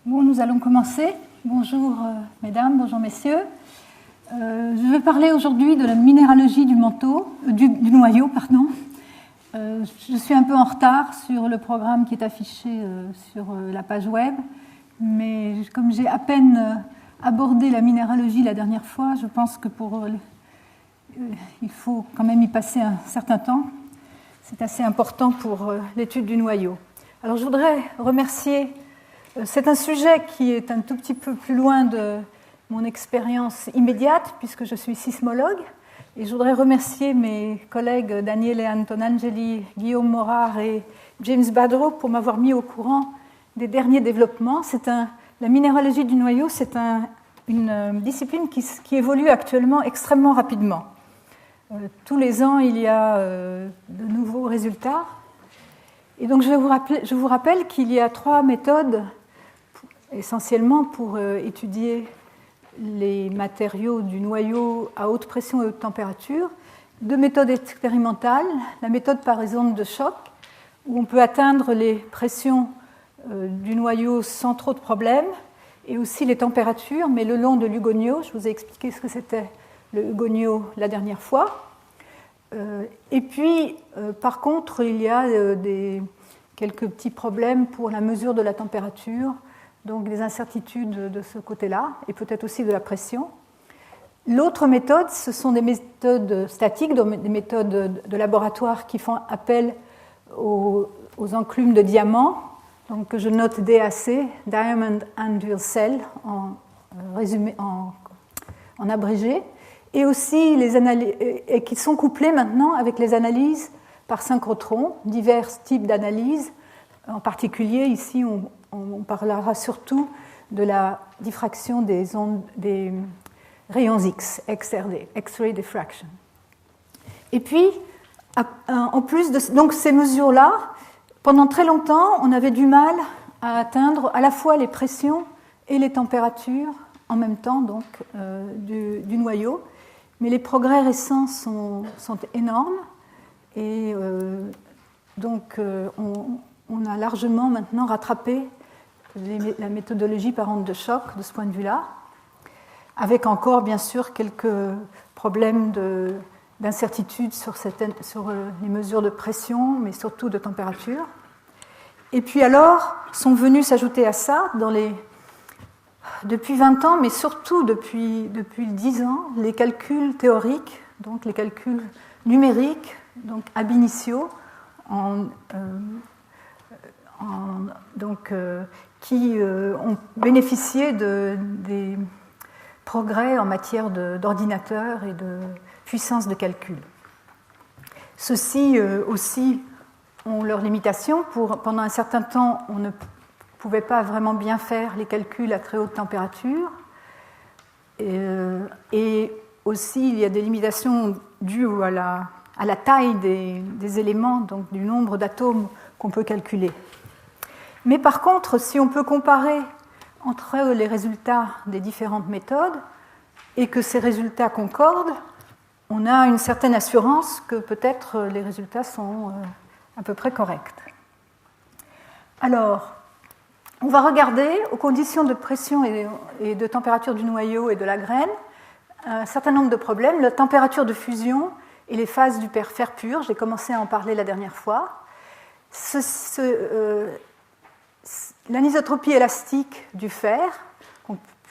Bon, nous allons commencer. Bonjour mesdames, bonjour messieurs. Je vais parler aujourd'hui de la minéralogie du manteau, du noyau, pardon. Je suis un peu en retard sur le programme qui est affiché sur la page web, mais comme j'ai à peine abordé la minéralogie la dernière fois, je pense que il faut quand même y passer un certain temps. C'est assez important pour l'étude du noyau. Alors je voudrais remercier. C'est un sujet qui est un tout petit peu plus loin de mon expérience immédiate, puisque je suis sismologue. Et je voudrais remercier mes collègues Daniele Antonangeli, Guillaume Morard et James Badreau pour m'avoir mis au courant des derniers développements. La minéralogie du noyau, c'est une discipline qui évolue actuellement extrêmement rapidement. Tous les ans, il y a de nouveaux résultats. Et donc, je vous rappelle qu'il y a 3 méthodes essentiellement pour étudier les matériaux du noyau à haute pression et haute température. 2 méthodes expérimentales, la méthode par les ondes de choc, où on peut atteindre les pressions du noyau sans trop de problèmes, et aussi les températures, mais le long de l'Hugonio. Je vous ai expliqué ce que c'était le Hugonio la dernière fois. Et puis, par contre, il y a quelques petits problèmes pour la mesure de la température, donc des incertitudes de ce côté-là, et peut-être aussi de la pression. L'autre méthode, ce sont des méthodes statiques, des méthodes de laboratoire qui font appel aux enclumes de diamant, donc que je note DAC, Diamond Anvil Cell, en abrégé, et aussi et qui sont couplées maintenant avec les analyses par synchrotron, divers types d'analyses. En particulier, ici, on parlera surtout de la diffraction des rayons X, XRD, X-ray diffraction. Et puis, en plus de donc ces mesures-là, pendant très longtemps, on avait du mal à atteindre à la fois les pressions et les températures en même temps donc, du noyau. Mais les progrès récents sont énormes et donc on a largement maintenant rattrapé la méthodologie par onde de choc de ce point de vue-là, avec encore bien sûr quelques problèmes d'incertitude sur les mesures de pression, mais surtout de température. Et puis alors sont venus s'ajouter à ça, depuis 20 ans, mais surtout depuis 10 ans, les calculs théoriques, donc les calculs numériques, donc ab initio, qui ont bénéficié des progrès en matière d'ordinateurs et de puissance de calcul. Ceux-ci aussi ont leurs limitations. Pendant un certain temps, on ne pouvait pas vraiment bien faire les calculs à très haute température. Et aussi, il y a des limitations dues à la taille des éléments, donc du nombre d'atomes qu'on peut calculer. Mais par contre, si on peut comparer entre les résultats des différentes méthodes et que ces résultats concordent, on a une certaine assurance que peut-être les résultats sont à peu près corrects. Alors, on va regarder aux conditions de pression et de température du noyau et de la graine un certain nombre de problèmes. La température de fusion et les phases du fer pur, j'ai commencé à en parler la dernière fois. L'anisotropie élastique du fer,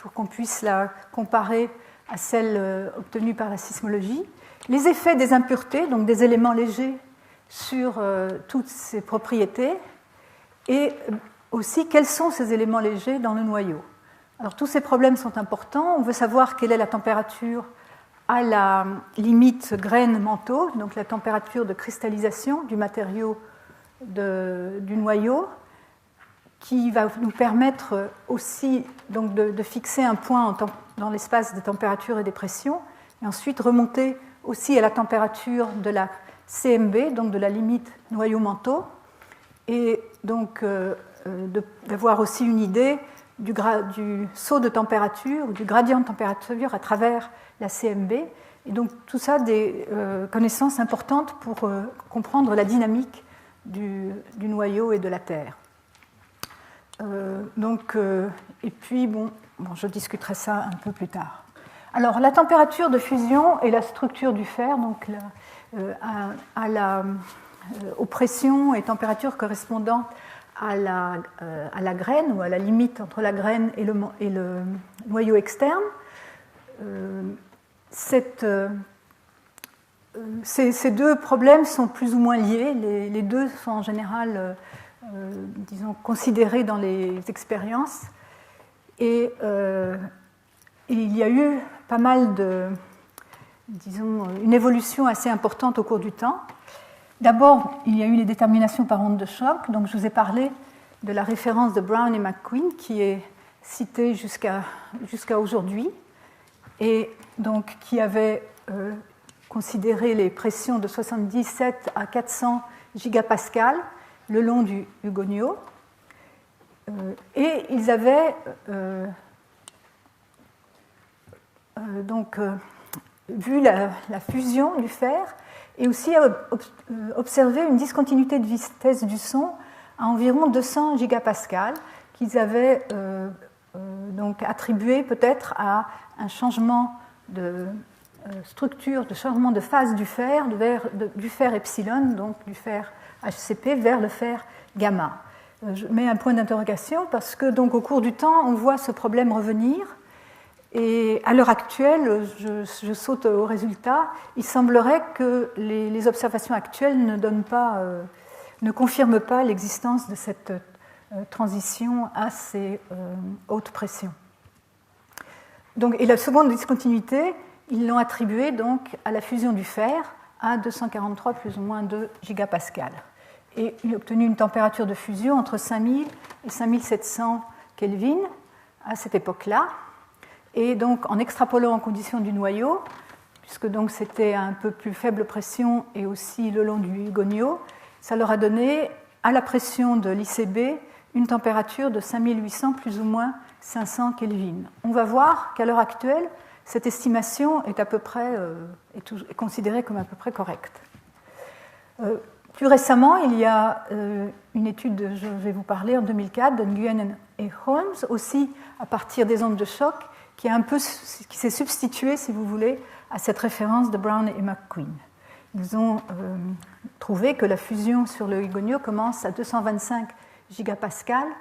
pour qu'on puisse la comparer à celle obtenue par la sismologie, les effets des impuretés, donc des éléments légers, sur toutes ces propriétés, et aussi quels sont ces éléments légers dans le noyau. Alors tous ces problèmes sont importants. On veut savoir quelle est la température à la limite graine-manteau, donc la température de cristallisation du matériau du noyau, qui va nous permettre aussi donc, de fixer un point dans l'espace des températures et des pressions, et ensuite remonter aussi à la température de la CMB, donc de la limite noyau-manteau, et donc d'avoir aussi une idée du saut de température, ou du gradient de température à travers la CMB. Et donc tout ça, des connaissances importantes pour comprendre la dynamique du noyau et de la Terre. Et puis, je discuterai ça un peu plus tard. Alors, la température de fusion et la structure du fer, donc aux pressions et températures correspondant à la graine ou à la limite entre la graine et le noyau externe. Ces deux problèmes sont plus ou moins liés. Les deux sont en général, disons, considérés dans les expériences. Et il y a eu pas mal une évolution assez importante au cours du temps. D'abord, il y a eu les déterminations par onde de choc. Donc, je vous ai parlé de la référence de Brown et McQueen qui est citée jusqu'à aujourd'hui et donc qui avait considéré les pressions de 77 à 400 gigapascales le long du gonio. Et ils avaient vu la fusion du fer et aussi observé une discontinuité de vitesse du son à environ 200 gigapascales qu'ils avaient donc attribué peut-être à un changement de structure, de changement de phase du fer, du fer epsilon, donc du fer HCP, vers le fer gamma. Je mets un point d'interrogation parce que donc au cours du temps, on voit ce problème revenir. Et à l'heure actuelle, je saute au résultat, il semblerait que les observations actuelles ne confirment pas l'existence de cette transition à ces hautes pressions. Et la seconde discontinuité, ils l'ont attribuée donc à la fusion du fer à 243 plus ou moins 2 gigapascales. Et il a obtenu une température de fusion entre 5000 et 5700 Kelvin à cette époque-là. Et donc, en extrapolant en conditions du noyau, puisque donc c'était à un peu plus faible pression et aussi le long du gonio, ça leur a donné, à la pression de l'ICB, une température de 5800 plus ou moins 500 Kelvin. On va voir qu'à l'heure actuelle, cette estimation est est considérée comme à peu près correcte. Plus récemment, il y a une étude, je vais vous parler, en 2004, de Nguyen et Holmes, aussi à partir des ondes de choc, qui s'est substituée, si vous voulez, à cette référence de Brown et McQueen. Ils ont trouvé que la fusion sur le gonio commence à 225 gigapascales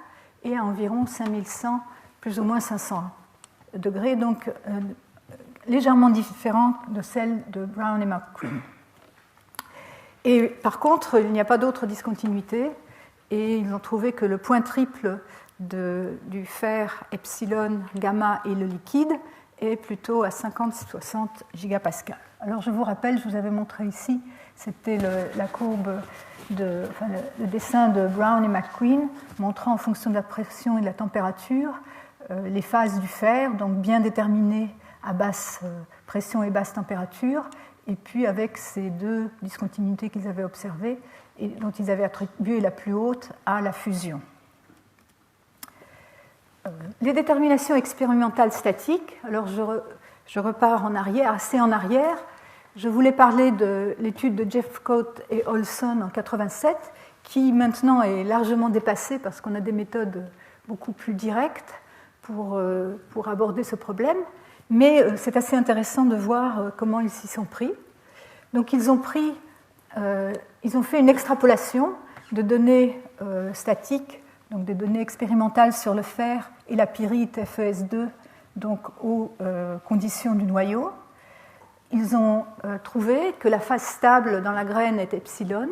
et à environ 5100, plus ou moins 500 degrés, donc légèrement différente de celle de Brown et McQueen. Et par contre, il n'y a pas d'autre discontinuité et ils ont trouvé que le point triple du fer epsilon, gamma et le liquide est plutôt à 50-60 gigapascales. Alors je vous rappelle, je vous avais montré ici, c'était la courbe, le dessin de Brown et McQueen montrant en fonction de la pression et de la température les phases du fer, donc bien déterminées à basse pression et basse température, et puis avec ces deux discontinuités qu'ils avaient observées et dont ils avaient attribué la plus haute à la fusion. Les déterminations expérimentales statiques, alors je repars assez en arrière. Je voulais parler de l'étude de Jeffcoat et Olson en 1987, qui maintenant est largement dépassée parce qu'on a des méthodes beaucoup plus directes pour aborder ce problème. Mais c'est assez intéressant de voir comment ils s'y sont pris. Donc ils ont fait une extrapolation de données statiques, donc des données expérimentales sur le fer et la pyrite FeS2, donc aux conditions du noyau. Ils ont trouvé que la phase stable dans la graine est epsilon,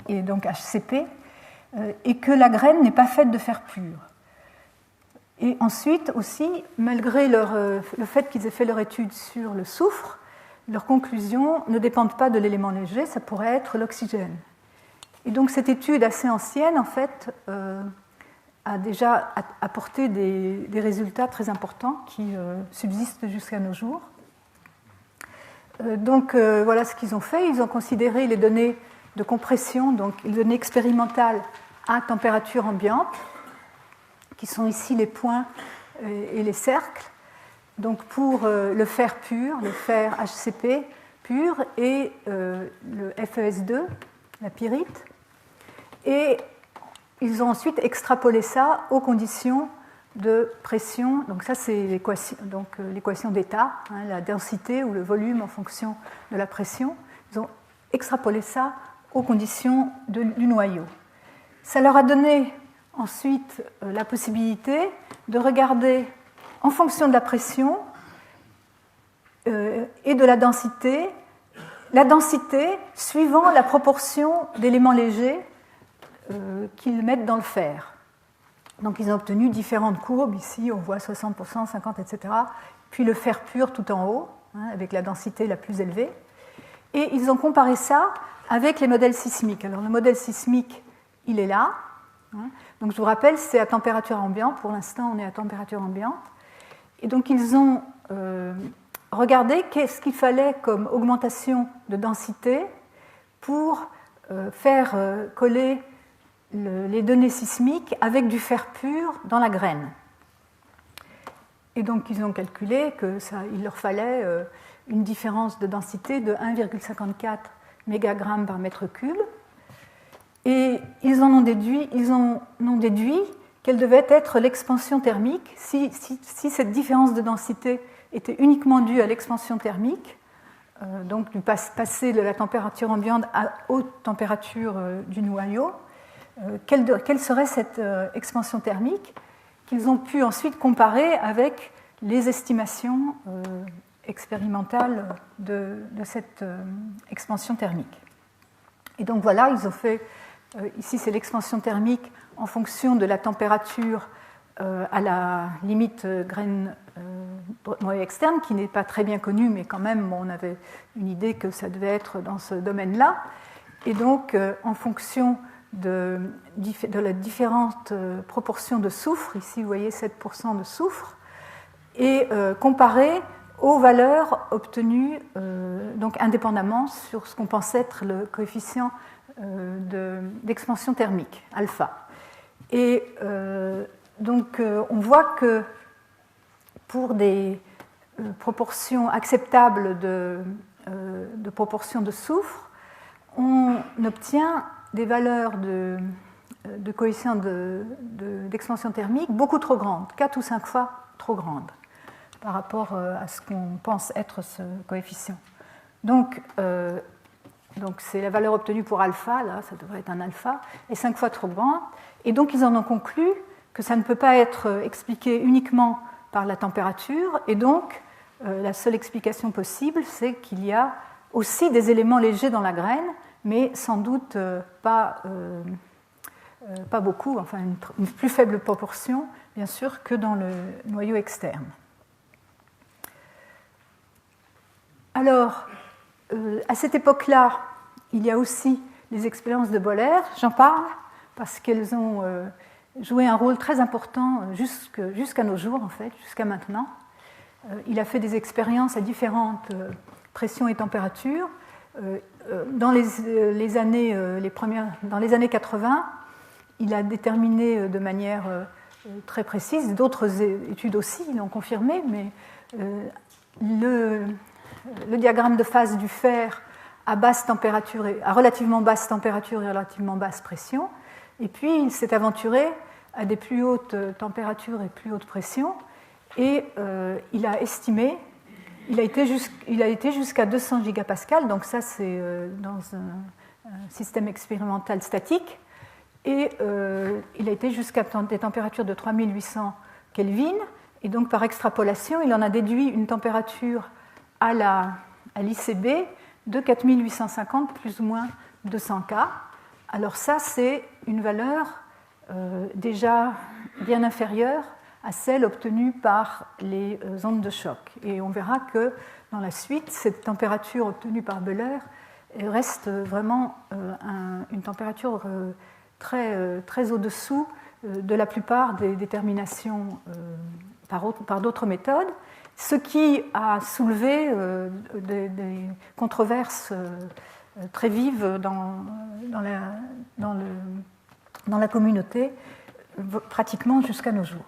et donc HCP, et que la graine n'est pas faite de fer pur. Et ensuite aussi, malgré le fait qu'ils aient fait leur étude sur le soufre, leurs conclusions ne dépendent pas de l'élément léger, ça pourrait être l'oxygène. Et donc cette étude assez ancienne, en fait, a déjà apporté des résultats très importants qui subsistent jusqu'à nos jours. Voilà ce qu'ils ont fait. Ils ont considéré les données de compression, donc les données expérimentales à température ambiante, qui sont ici les points et les cercles, donc pour le fer pur, le fer HCP pur et le FeS2, la pyrite. Et ils ont ensuite extrapolé ça aux conditions de pression. Donc ça, c'est l'équation d'état, hein, la densité ou le volume en fonction de la pression. Ils ont extrapolé ça aux conditions du noyau. Ça leur a donné ensuite la possibilité de regarder en fonction de la pression et de la densité suivant la proportion d'éléments légers qu'ils mettent dans le fer. Donc ils ont obtenu différentes courbes. Ici, on voit 60%, 50%, etc. Puis le fer pur tout en haut, hein, avec la densité la plus élevée. Et ils ont comparé ça avec les modèles sismiques. Alors le modèle sismique, il est là. Hein. Donc je vous rappelle, c'est à température ambiante. Pour l'instant, on est à température ambiante. Et donc ils ont regardé qu'est-ce qu'il fallait comme augmentation de densité pour faire coller les données sismiques avec du fer pur dans la graine. Et donc ils ont calculé qu'il leur fallait une différence de densité de 1,54 mégagrammes par mètre cube. Et ils en ont déduit quelle devait être l'expansion thermique. Si cette différence de densité était uniquement due à l'expansion thermique, donc du passer de la température ambiante à haute température du noyau, quelle serait cette expansion thermique qu'ils ont pu ensuite comparer avec les estimations expérimentales de cette expansion thermique. Et donc voilà, ils ont fait, ici c'est l'expansion thermique en fonction de la température à la limite graine noyau externe, qui n'est pas très bien connue, mais quand même on avait une idée que ça devait être dans ce domaine-là. Et donc en fonction de la différente proportion de soufre, ici vous voyez 7% de soufre, et comparé aux valeurs obtenues donc indépendamment sur ce qu'on pense être le coefficient d'expansion thermique, alpha. Et donc on voit que pour des proportions acceptables de proportion de soufre, on obtient des valeurs de coefficient d'expansion thermique beaucoup trop grandes, 4 ou 5 fois trop grandes par rapport à ce qu'on pense être ce coefficient. Donc c'est la valeur obtenue pour alpha, là ça devrait être un alpha, et 5 fois trop grande. Et donc ils en ont conclu que ça ne peut pas être expliqué uniquement par la température, et donc la seule explication possible, c'est qu'il y a aussi des éléments légers dans la graine, mais sans doute pas beaucoup, enfin une plus faible proportion, bien sûr, que dans le noyau externe. Alors, à cette époque-là, il y a aussi les expériences de Boller. J'en parle parce qu'elles ont joué un rôle très important jusqu'à nos jours, en fait, jusqu'à maintenant. Il a fait des expériences à différentes pressions et températures. Dans les années 80, il a déterminé de manière très précise, d'autres études aussi l'ont confirmé, mais le diagramme de phase du fer à basse température, à relativement basse température et relativement basse pression, et puis il s'est aventuré à des plus hautes températures et plus hautes pressions, et il a estimé, il a été jusqu'à 200 gigapascales, donc ça c'est dans un système expérimental statique, et il a été jusqu'à des températures de 3800 Kelvin, et donc par extrapolation, il en a déduit une température à l'ICB de 4850 plus ou moins 200 K. Alors ça, c'est une valeur déjà bien inférieure à celle obtenue par les ondes de choc. Et on verra que dans la suite, cette température obtenue par Boller reste vraiment une température très au-dessous de la plupart des déterminations par d'autres méthodes, ce qui a soulevé des controverses très vives dans la communauté, pratiquement jusqu'à nos jours.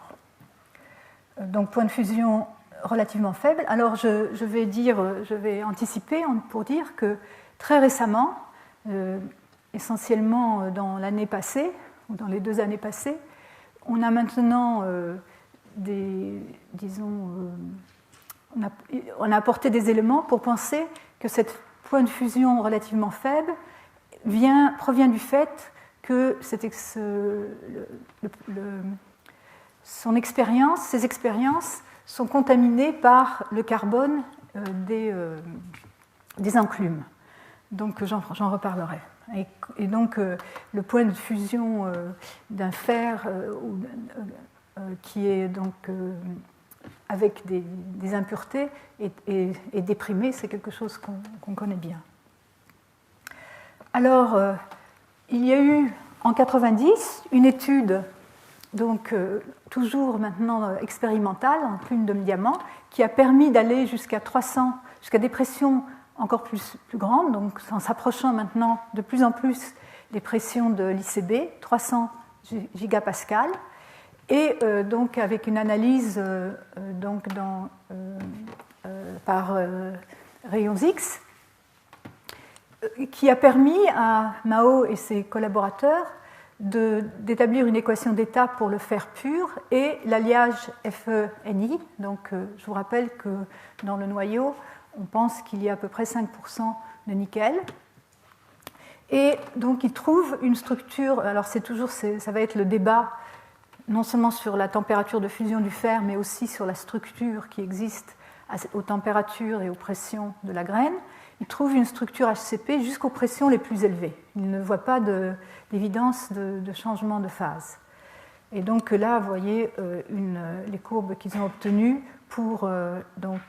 Donc point de fusion relativement faible. Alors je vais anticiper pour dire que très récemment, essentiellement dans l'année passée, dans les 2 années passées. On a maintenant on a apporté des éléments pour penser que cette point de fusion relativement faible provient du fait que ses expériences sont contaminées par le carbone des enclumes. Donc j'en reparlerai. Et donc le point de fusion d'un fer qui est donc avec des impuretés est déprimé, c'est quelque chose qu'on connaît bien. Alors, il y a eu en 90 une étude, donc toujours maintenant expérimentale, en plume de diamant, qui a permis d'aller jusqu'à des pressions encore plus grandes, donc en s'approchant maintenant de plus en plus des pressions de l'ICB, 300 gigapascales, et donc avec une analyse par rayons X, qui a permis à Mao et ses collaborateurs d'établir une équation d'état pour le fer pur et l'alliage FeNi. Donc, je vous rappelle que dans le noyau, on pense qu'il y a à peu près 5% de nickel. Et donc, ils trouvent une structure. Alors, ça va être le débat non seulement sur la température de fusion du fer, mais aussi sur la structure qui existe aux températures et aux pressions de la graine. Ils trouvent une structure HCP jusqu'aux pressions les plus élevées. Ils ne voient pas d'évidence de changement de phase. Et donc là, vous voyez les courbes qu'ils ont obtenues pour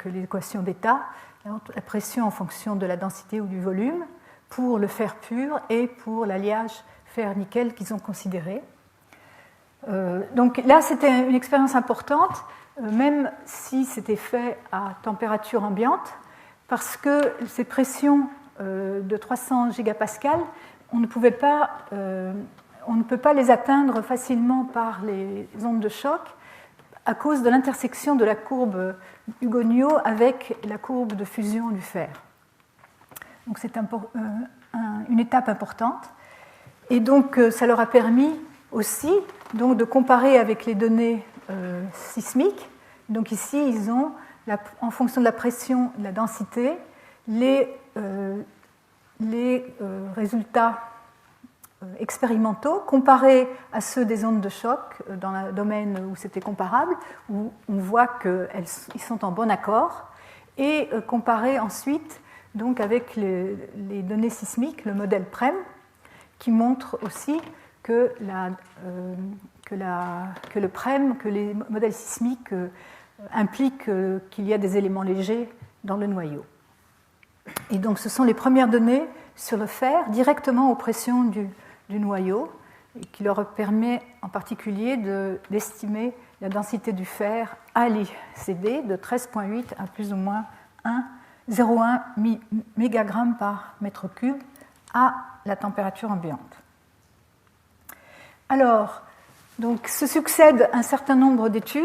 l'équation d'état, la pression en fonction de la densité ou du volume, pour le fer pur et pour l'alliage fer-nickel qu'ils ont considéré. Donc là, c'était une expérience importante, même si c'était fait à température ambiante, parce que ces pressions de 300 gigapascales, on ne peut pas les atteindre facilement par les ondes de choc à cause de l'intersection de la courbe Hugoniot avec la courbe de fusion du fer. Donc c'est une étape importante. Et donc ça leur a permis aussi donc, de comparer avec les données sismiques. Donc ici, ils ont, en fonction de la pression et de la densité, les résultats expérimentaux comparés à ceux des ondes de choc dans le domaine où c'était comparable, où on voit qu'ils sont en bon accord, et comparés ensuite donc, avec les données sismiques, le modèle PREM, qui montre aussi que le PREM, que les modèles sismiques impliquent qu'il y a des éléments légers dans le noyau. Et donc ce sont les premières données sur le fer directement aux pressions du noyau, et qui leur permet en particulier d'estimer la densité du fer à l'ICD de 13,8 à plus ou moins 0,1 mégagrammes par mètre cube à la température ambiante. Alors, donc, se succèdent un certain nombre d'études,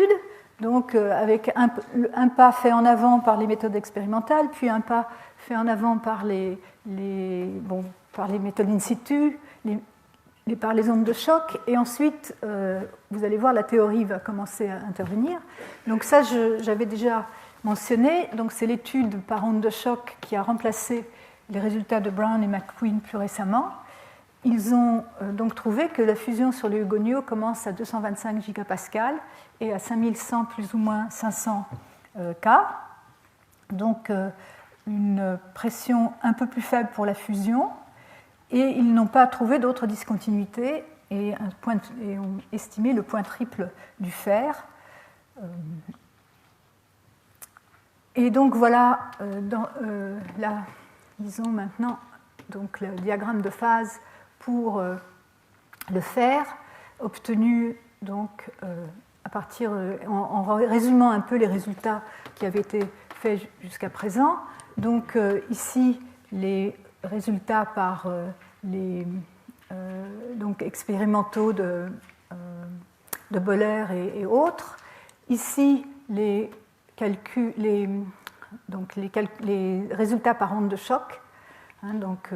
donc, avec un pas fait en avant par les méthodes expérimentales, puis un pas fait en avant par les méthodes in situ, par les ondes de choc, et ensuite, vous allez voir, la théorie va commencer à intervenir. Donc ça, j'avais déjà mentionné, donc c'est l'étude par ondes de choc qui a remplacé les résultats de Brown et McQueen plus récemment. Ils ont donc trouvé que la fusion sur le Hugoniot commence à 225 gigapascales et à 5100 plus ou moins 500 K. Donc une pression un peu plus faible pour la fusion. Et ils n'ont pas trouvé d'autres discontinuités et ont estimé le point triple du fer. Et donc voilà, là, ils ont maintenant donc, le diagramme de phase pour le fer, obtenu donc, à partir, en résumant un peu les résultats qui avaient été faits jusqu'à présent. Donc ici, les résultats par donc expérimentaux de Boller et autres. Ici, les résultats par onde de choc, hein, donc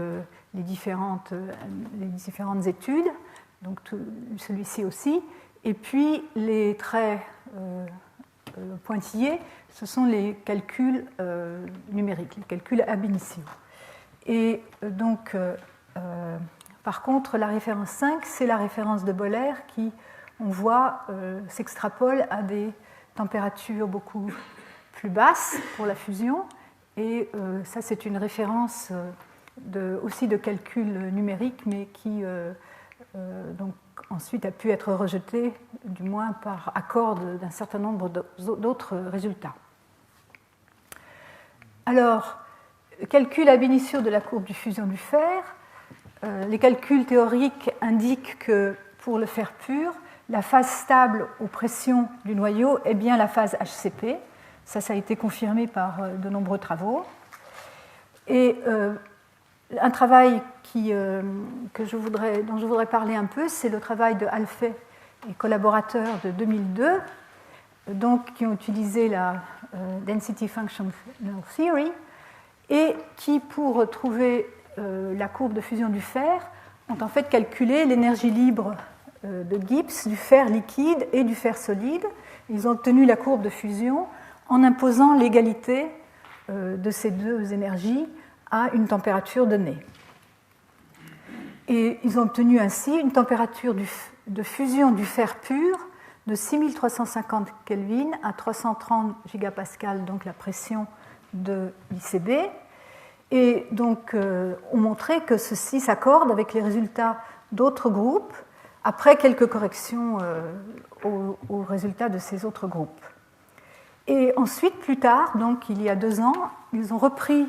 les différentes études. donc celui-ci aussi. Et puis les traits pointillés, ce sont les calculs numériques, les calculs ab initio. Et donc, par contre, la référence 5, c'est la référence de Boller qui, on voit, s'extrapole à des températures beaucoup plus basses pour la fusion. Et ça, c'est une référence aussi de calcul numérique, mais qui donc, ensuite a pu être rejetée, du moins par accord d'un certain nombre d'autres résultats. Alors, calcul ab initio de la courbe de fusion du fer. Les calculs théoriques indiquent que pour le fer pur, la phase stable aux pressions du noyau est bien la phase HCP. Ça a été confirmé par de nombreux travaux. Et un travail dont je voudrais parler un peu, c'est le travail de Alphey et collaborateurs de 2002, donc, qui ont utilisé la Density Functional Theory et qui, pour trouver la courbe de fusion du fer, ont en fait calculé l'énergie libre de Gibbs du fer liquide et du fer solide. Ils ont obtenu la courbe de fusion en imposant l'égalité de ces deux énergies à une température donnée. Et ils ont obtenu ainsi une température de fusion du fer pur de 6350 Kelvin à 330 gigapascal, donc la pression de l'ICB. Et donc, on montrait que ceci s'accorde avec les résultats d'autres groupes, après quelques corrections aux résultats de ces autres groupes. Et ensuite, plus tard, donc il y a 2 ans, ils ont repris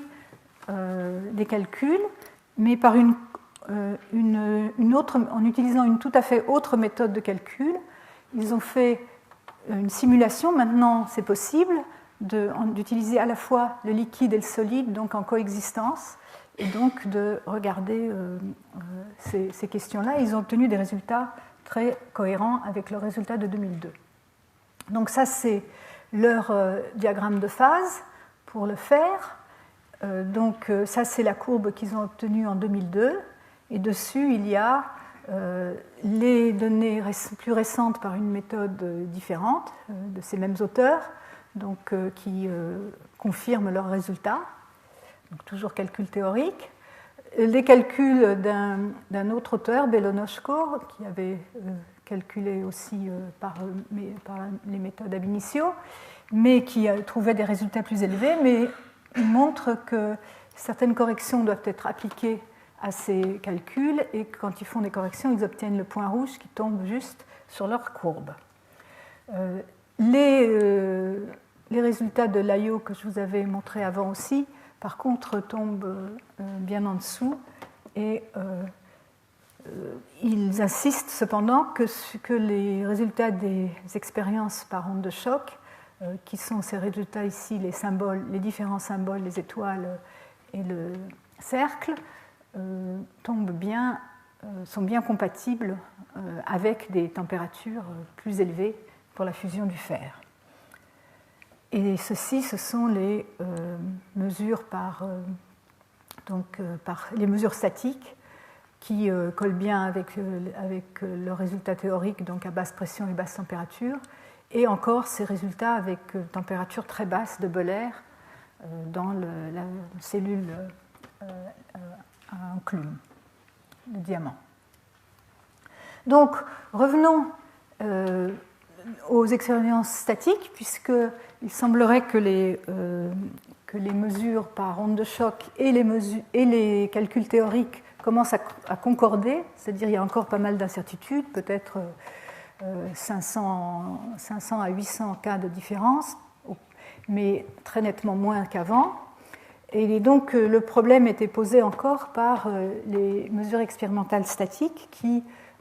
des calculs, mais par en utilisant une tout à fait autre méthode de calcul. Ils ont fait une simulation, maintenant c'est possible, d'utiliser à la fois le liquide et le solide, donc en coexistence, et donc de regarder ces questions-là. Ils ont obtenu des résultats très cohérents avec le résultat de 2002. Donc ça, c'est leur diagramme de phase pour le fer. Donc ça, c'est la courbe qu'ils ont obtenue en 2002. Et dessus, il y a les données plus récentes par une méthode différente de ces mêmes auteurs, donc, qui confirment leurs résultats. Donc, toujours calcul théorique. Les calculs d'un autre auteur, Belonoshko, qui avait calculé aussi par les méthodes ab initio, mais qui trouvait des résultats plus élevés, mais il montre que certaines corrections doivent être appliquées à ces calculs, et quand ils font des corrections, ils obtiennent le point rouge qui tombe juste sur leur courbe. Les résultats de l'IO que je vous avais montré avant aussi, par contre, tombent bien en dessous, et ils insistent cependant que les résultats des expériences par onde de choc, qui sont ces résultats ici, les symboles, les différents symboles, les étoiles et le cercle, sont bien compatibles avec des températures plus élevées pour la fusion du fer. Et ceci, ce sont les mesures par les mesures statiques qui collent bien avec le résultat théorique, donc à basse pression et basse température, et encore ces résultats avec température très basse de Boller dans la cellule à enclume, le diamant. Donc, revenons aux expériences statiques, puisqu'il semblerait que les mesures par onde de choc et les calculs théoriques commencent à concorder, c'est-à-dire il y a encore pas mal d'incertitudes, peut-être 500 à 800 cas de différence, mais très nettement moins qu'avant. Et donc le problème était posé encore par les mesures expérimentales statiques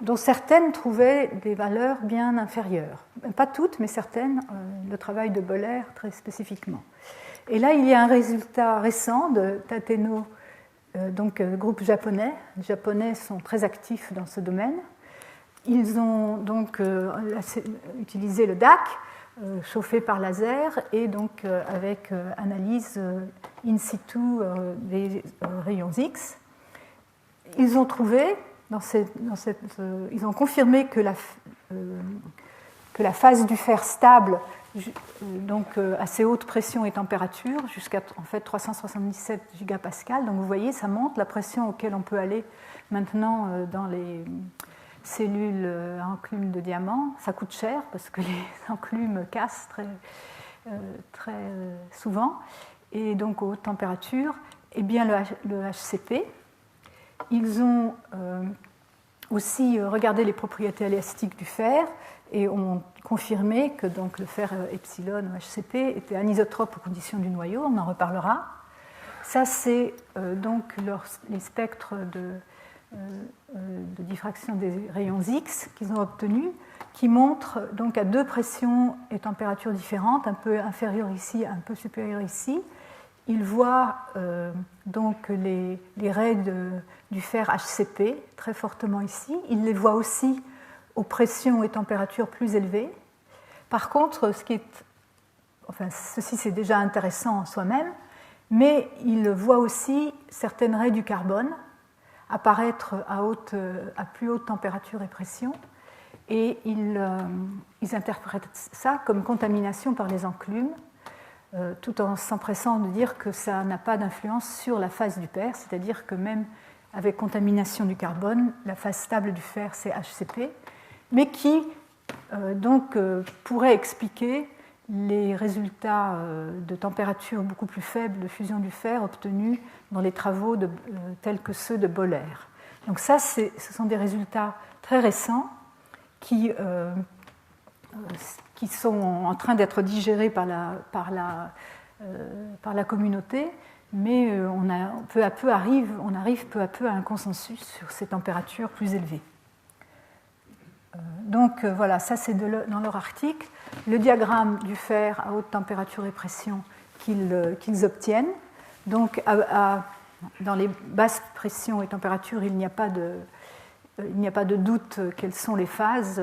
dont certaines trouvaient des valeurs bien inférieures. Pas toutes, mais certaines, le travail de Boller très spécifiquement. Et là, il y a un résultat récent de Tateno, donc groupe japonais. Les Japonais sont très actifs dans ce domaine. Ils ont donc utilisé le DAC, chauffé par laser, et donc avec analyse in situ des rayons X. Ils ont trouvé ils ont confirmé que la phase du fer stable, donc à assez haute pression et température, jusqu'à en fait 377 gigapascales. Donc vous voyez, ça monte la pression auquel on peut aller maintenant dans les cellules à enclumes de diamant. Ça coûte cher parce que les enclumes cassent très souvent. Et donc aux hautes températures, eh bien le HCP. Ils ont aussi regardé les propriétés élastiques du fer et ont confirmé que donc, le fer epsilon, HCP, était anisotrope aux conditions du noyau, on en reparlera. Ça, c'est donc les spectres de diffraction des rayons X qu'ils ont obtenus, qui montrent donc à deux pressions et températures différentes, un peu inférieures ici, un peu supérieures ici. Ils voient donc les raies du fer HCP très fortement ici. Ils les voient aussi aux pressions et températures plus élevées. Par contre, ceci c'est déjà intéressant en soi-même, mais ils voient aussi certaines raies du carbone apparaître à plus haute température et pression, et ils interprètent ça comme contamination par les enclumes, tout en s'empressant de dire que ça n'a pas d'influence sur la phase du fer, c'est-à-dire que même avec contamination du carbone, la phase stable du fer c'est HCP, mais qui pourrait expliquer les résultats de température beaucoup plus faibles de fusion du fer obtenus dans les travaux tels que ceux de Boller. Donc ça, ce sont des résultats très récents qui sont en train d'être digérés par la communauté, mais on arrive peu à peu à un consensus sur ces températures plus élevées. Donc voilà, ça c'est dans leur article, le diagramme du fer à haute température et pression qu'ils obtiennent. Donc dans les basses pressions et températures, il n'y a pas de doute quelles sont les phases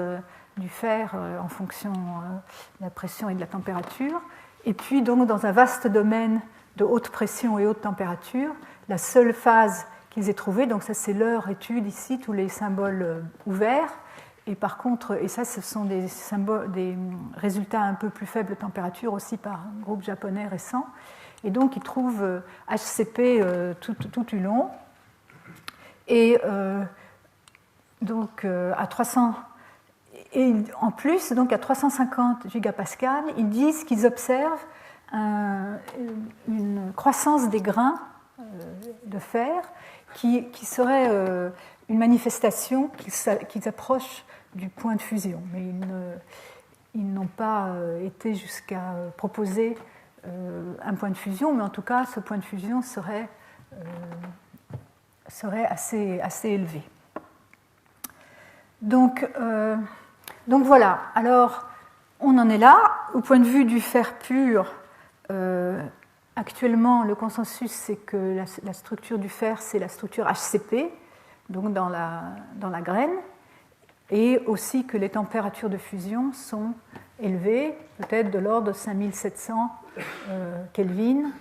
du fer en fonction de la pression et de la température. Et puis donc dans un vaste domaine de haute pression et haute température, la seule phase qu'ils aient trouvée, donc ça c'est leur étude ici, tous les symboles ouverts. Et par contre, et ça, ce sont des résultats un peu plus faibles température aussi par un groupe japonais récent. Et donc, ils trouvent HCP tout du long. Et donc, à 300, et en plus, donc à 350 gigapascales, ils disent qu'ils observent une croissance des grains de fer qui serait une manifestation qu'ils approchent du point de fusion, mais ils n'ont pas été jusqu'à proposer un point de fusion, mais en tout cas, ce point de fusion serait assez élevé. Donc voilà, alors on en est là. Au point de vue du fer pur, actuellement, le consensus, c'est que la structure du fer, c'est la structure HCP, donc dans la graine, et aussi que les températures de fusion sont élevées, peut-être de l'ordre de 5700 Kelvin,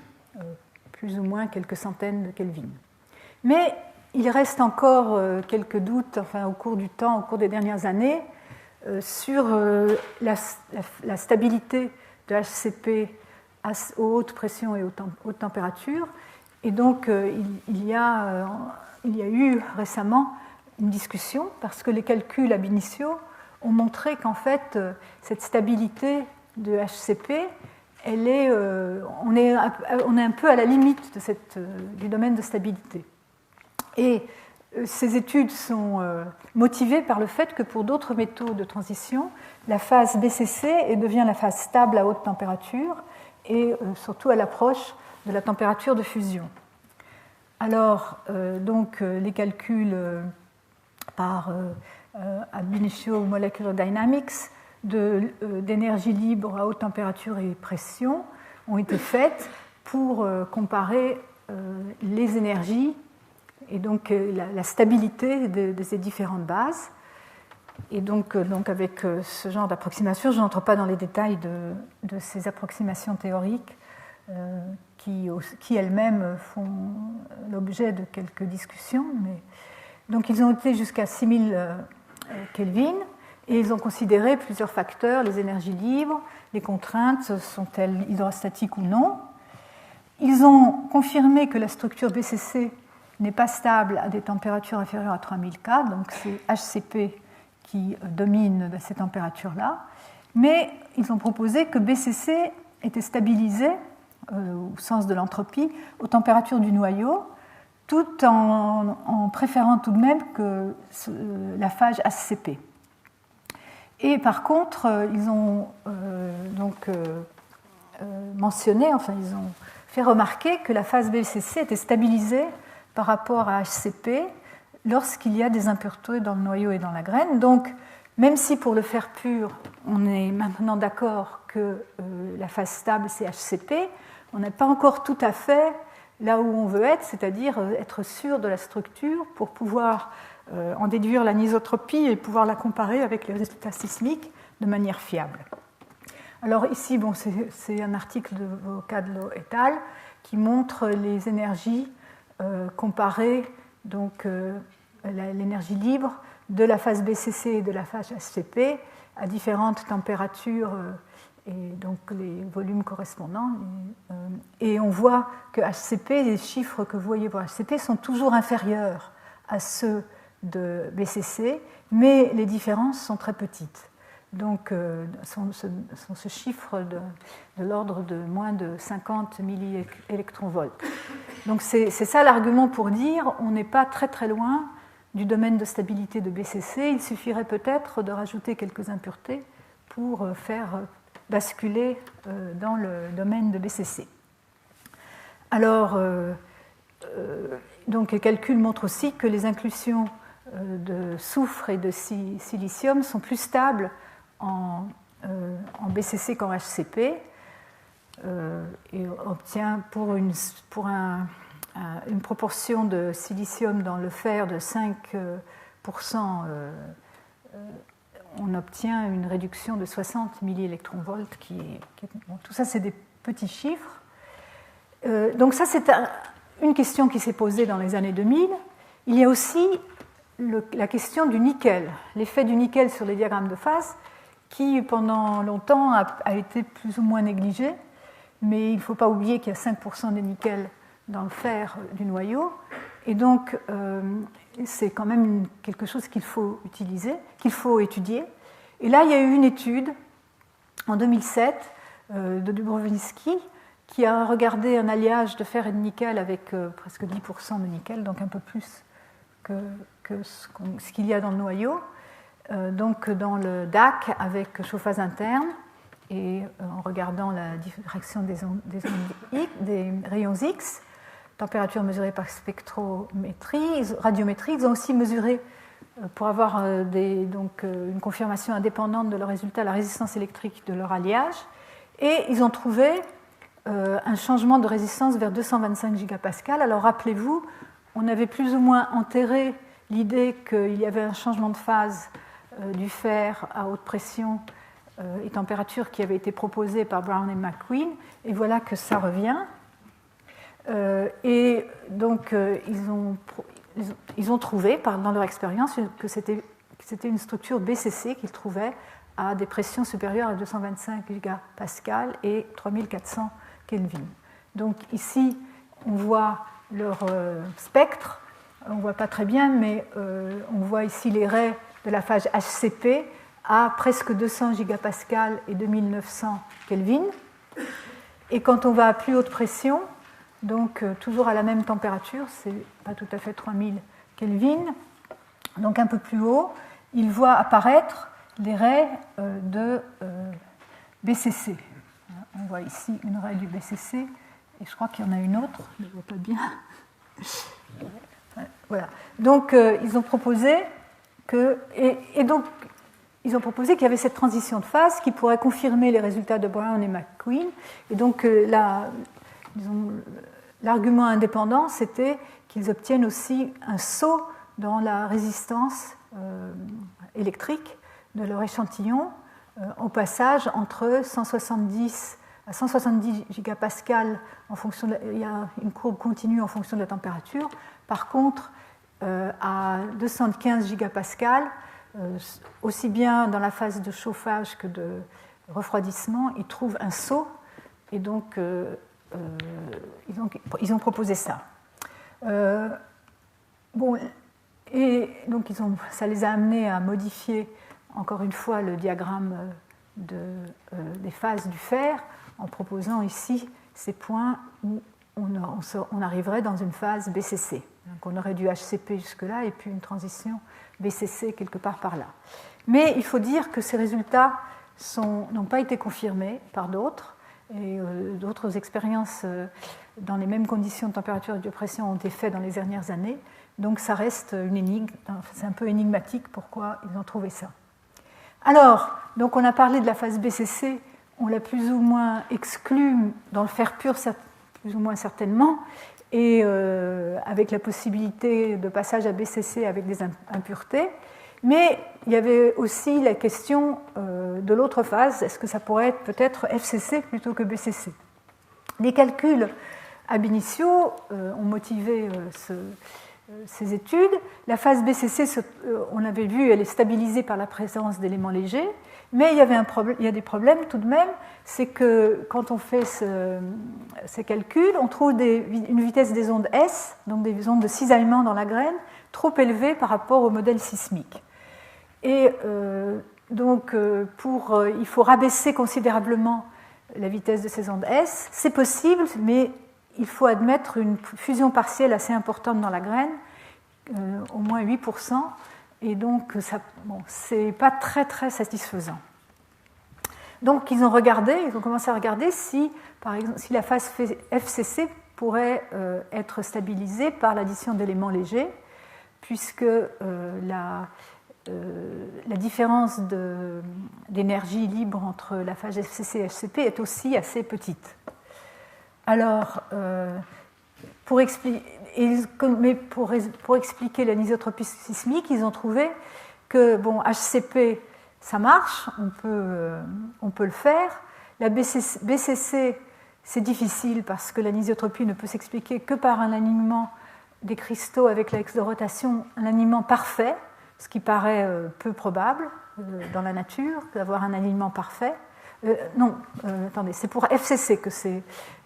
plus ou moins quelques centaines de Kelvin. Mais il reste encore quelques doutes, au cours du temps, au cours des dernières années, sur la stabilité de HCP aux hautes pressions et hautes températures. Et donc, il y a eu récemment une discussion parce que les calculs ab initio ont montré qu'en fait, cette stabilité de HCP, on est un peu à la limite du domaine de stabilité. Et ces études sont motivées par le fait que pour d'autres métaux de transition, la phase BCC devient la phase stable à haute température et surtout à l'approche de la température de fusion. Alors, les calculs par ab initio molecular dynamics d'énergie libre à haute température et pression ont été faits pour comparer les énergies et donc la stabilité de ces différentes bases. Et donc avec ce genre d'approximation, je n'entre pas dans les détails de ces approximations théoriques qui elles-mêmes font l'objet de quelques discussions, Donc ils ont été jusqu'à 6000 Kelvin et ils ont considéré plusieurs facteurs, les énergies libres, les contraintes, sont-elles hydrostatiques ou non. Ils ont confirmé que la structure BCC n'est pas stable à des températures inférieures à 3000 K, donc c'est HCP qui domine à ces températures-là. Mais ils ont proposé que BCC était stabilisé, au sens de l'entropie, aux températures du noyau, tout en préférant tout de même que la phase HCP. Et par contre, ils ont mentionné, enfin ils ont fait remarquer que la phase BCC était stabilisée par rapport à HCP lorsqu'il y a des impuretés dans le noyau et dans la graine. Donc, même si pour le fer pur, on est maintenant d'accord que la phase stable, c'est HCP, on n'est pas encore tout à fait là où on veut être, c'est-à-dire être sûr de la structure pour pouvoir en déduire l'anisotropie et pouvoir la comparer avec les résultats sismiques de manière fiable. Alors ici, bon, c'est un article de Vocadlo et al. Qui montre les énergies comparées, donc l'énergie libre de la phase BCC et de la phase HCP à différentes températures et donc les volumes correspondants. Et on voit que HCP, les chiffres que vous voyez pour HCP sont toujours inférieurs à ceux de BCC, mais les différences sont très petites. Donc, ce chiffre de l'ordre de moins de 50 milliélectronvolts. Donc, c'est ça l'argument pour dire on n'est pas très très loin du domaine de stabilité de BCC. Il suffirait peut-être de rajouter quelques impuretés pour faire basculer dans le domaine de BCC. Alors, donc les calculs montrent aussi que les inclusions de soufre et de silicium sont plus stables en BCC qu'en HCP, et obtient pour une proportion de silicium dans le fer de 5%, on obtient une réduction de 60 milliélectronvolts. Bon, tout ça, c'est des petits chiffres. Donc ça, c'est une question qui s'est posée dans les années 2000. Il y a aussi la question du nickel, l'effet du nickel sur les diagrammes de phase, qui pendant longtemps a été plus ou moins négligé, mais il ne faut pas oublier qu'il y a 5% de nickel dans le fer du noyau, et donc c'est quand même quelque chose qu'il faut utiliser, qu'il faut étudier. Et là, il y a eu une étude en 2007 de Dubrovsky qui a regardé un alliage de fer et de nickel avec presque 10% de nickel, donc un peu plus que ce qu'il y a dans le noyau. Donc dans le DAC avec chauffage interne et en regardant la direction des rayons X, température mesurée par spectrométrie, radiométrie, ils ont aussi mesuré pour avoir une confirmation indépendante de leur résultat, la résistance électrique de leur alliage, et ils ont trouvé un changement de résistance vers 225 gigapascal. Alors rappelez-vous, on avait plus ou moins enterré l'idée qu'il y avait un changement de phase du fer à haute pression et température qui avait été proposé par Brown et McQueen, et voilà que ça revient. Et donc ils ont trouvé, dans leur expérience, que c'était une structure BCC qu'ils trouvaient à des pressions supérieures à 225 gigapascal et 3400 Kelvin. Donc ici, on voit leur spectre. On ne voit pas très bien, mais on voit ici les raies de la phase HCP à presque 200 gigapascal et 2900 Kelvin. Et quand on va à plus haute pression, donc toujours à la même température, c'est pas tout à fait 3000 Kelvin, donc un peu plus haut, il voit apparaître les raies de BCC. On voit ici une raie du BCC, et je crois qu'il y en a une autre, je ne vois pas bien. Voilà. Donc ils ont proposé ils ont proposé qu'il y avait cette transition de phase qui pourrait confirmer les résultats de Brown et McQueen. Et donc l'argument indépendant, c'était qu'ils obtiennent aussi un saut dans la résistance électrique de leur échantillon au passage entre 170 à 170 gigapascal il y a une courbe continue en fonction de la température. Par contre, à 215 gigapascales, aussi bien dans la phase de chauffage que de refroidissement, ils trouvent un saut et donc ils ont proposé ça. Et donc ça les a amenés à modifier encore une fois le diagramme des phases du fer en proposant ici ces points où on arriverait dans une phase BCC. Donc on aurait du HCP jusque-là et puis une transition BCC quelque part par là. Mais il faut dire que ces résultats n'ont pas été confirmés par d'autres, et d'autres expériences dans les mêmes conditions de température et de pression ont été faites dans les dernières années. Donc ça reste une énigme, c'est un peu énigmatique pourquoi ils ont trouvé ça. Alors, donc on a parlé de la phase BCC, on l'a plus ou moins exclue dans le fer pur, plus ou moins certainement, et avec la possibilité de passage à BCC avec des impuretés. Mais il y avait aussi la question de l'autre phase, est-ce que ça pourrait être peut-être FCC plutôt que BCC? Les calculs ab initio ont motivé ces études. La phase BCC, on avait vu, elle est stabilisée par la présence d'éléments légers, mais il y a des problèmes tout de même, c'est que quand on fait ces calculs, on trouve une vitesse des ondes S, donc des ondes de cisaillement dans la graine, trop élevée par rapport au modèle sismique. Et il faut rabaisser considérablement la vitesse de ces ondes S. C'est possible, mais il faut admettre une fusion partielle assez importante dans la graine, au moins 8%, et donc ce n'est pas très très satisfaisant. Donc ils ont commencé à regarder si, par exemple, si la phase FCC pourrait être stabilisée par l'addition d'éléments légers, puisque la différence d'énergie libre entre la phase FCC et HCP est aussi assez petite. Alors, pour expliquer l'anisotropie sismique, ils ont trouvé que HCP, ça marche, on peut le faire. La BCC, c'est difficile parce que l'anisotropie ne peut s'expliquer que par un alignement des cristaux avec l'axe de rotation, un alignement parfait, ce qui paraît peu probable dans la nature, d'avoir un alignement parfait. C'est pour FCC que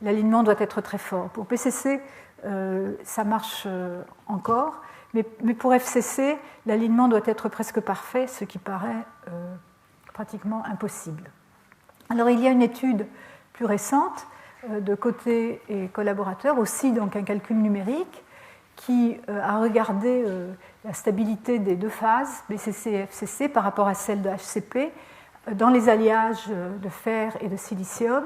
l'alignement doit être très fort. Pour BCC, ça marche encore, mais pour FCC, l'alignement doit être presque parfait, ce qui paraît pratiquement impossible. Alors il y a une étude plus récente de Côté et collaborateurs, aussi donc un calcul numérique, qui a regardé la stabilité des deux phases, BCC et FCC, par rapport à celle de HCP, dans les alliages de fer et de silicium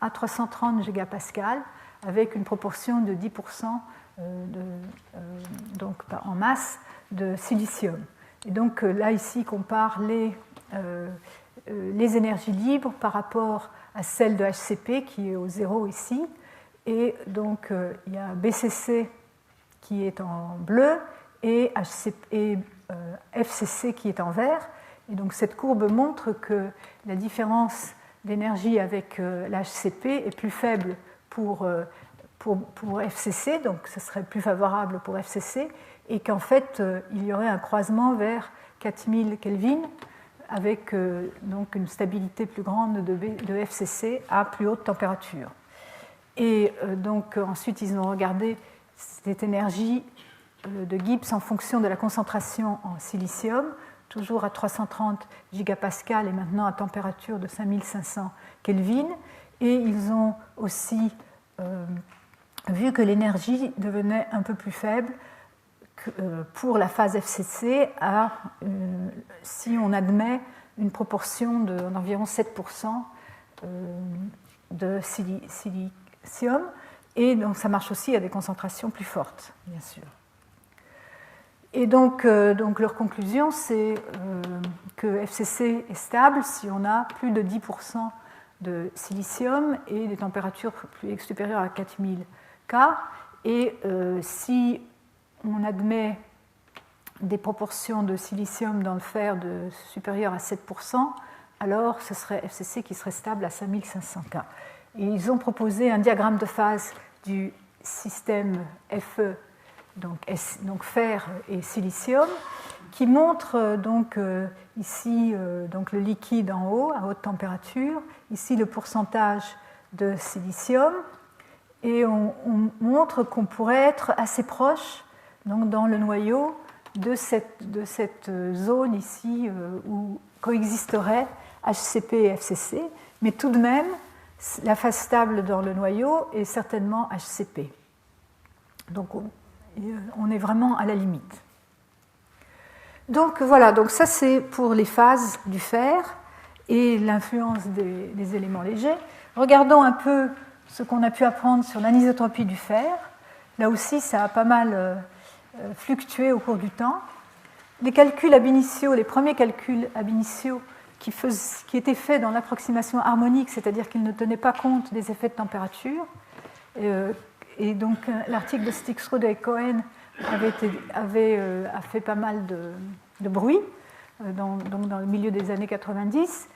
à 330 gigapascales, avec une proportion de 10% donc en masse de silicium. Et donc là, ici, compare les énergies libres par rapport à celle de HCP, qui est au 0 ici. Et donc, il y a BCC qui est en bleu et FCC qui est en vert. Et donc cette courbe montre que la différence d'énergie avec l'HCP est plus faible pour FCC, donc ce serait plus favorable pour FCC, et qu'en fait il y aurait un croisement vers 4000 Kelvin avec donc une stabilité plus grande de FCC à plus haute température. Et donc ensuite ils ont regardé cette énergie de Gibbs en fonction de la concentration en silicium, toujours à 330 gigapascales et maintenant à température de 5500 Kelvin. Et ils ont aussi vu que l'énergie devenait un peu plus faible pour la phase FCC si on admet une proportion d'environ 7% de silicium. Et donc ça marche aussi à des concentrations plus fortes, bien sûr. Et donc leur conclusion, c'est que FCC est stable si on a plus de 10% de silicium et des températures supérieures à 4000 K. Et si on admet des proportions de silicium dans le fer supérieures à 7%, alors ce serait FCC qui serait stable à 5500 K. Et ils ont proposé un diagramme de phase du système FE donc fer et silicium, qui montre donc ici donc le liquide en haut à haute température, ici le pourcentage de silicium, et on montre qu'on pourrait être assez proche donc dans le noyau de cette zone ici où coexisteraient HCP et FCC, mais tout de même la phase stable dans le noyau est certainement HCP. Donc on est vraiment à la limite. Donc voilà, donc ça c'est pour les phases du fer et l'influence des éléments légers. Regardons un peu ce qu'on a pu apprendre sur l'anisotropie du fer. Là aussi, ça a pas mal fluctué au cours du temps. Les calculs ab initio, les premiers calculs ab initio qui étaient faits dans l'approximation harmonique, c'est-à-dire qu'ils ne tenaient pas compte des effets de température. Et donc l'article de Stixrud et Cohen a fait pas mal de bruit dans le milieu des années 90.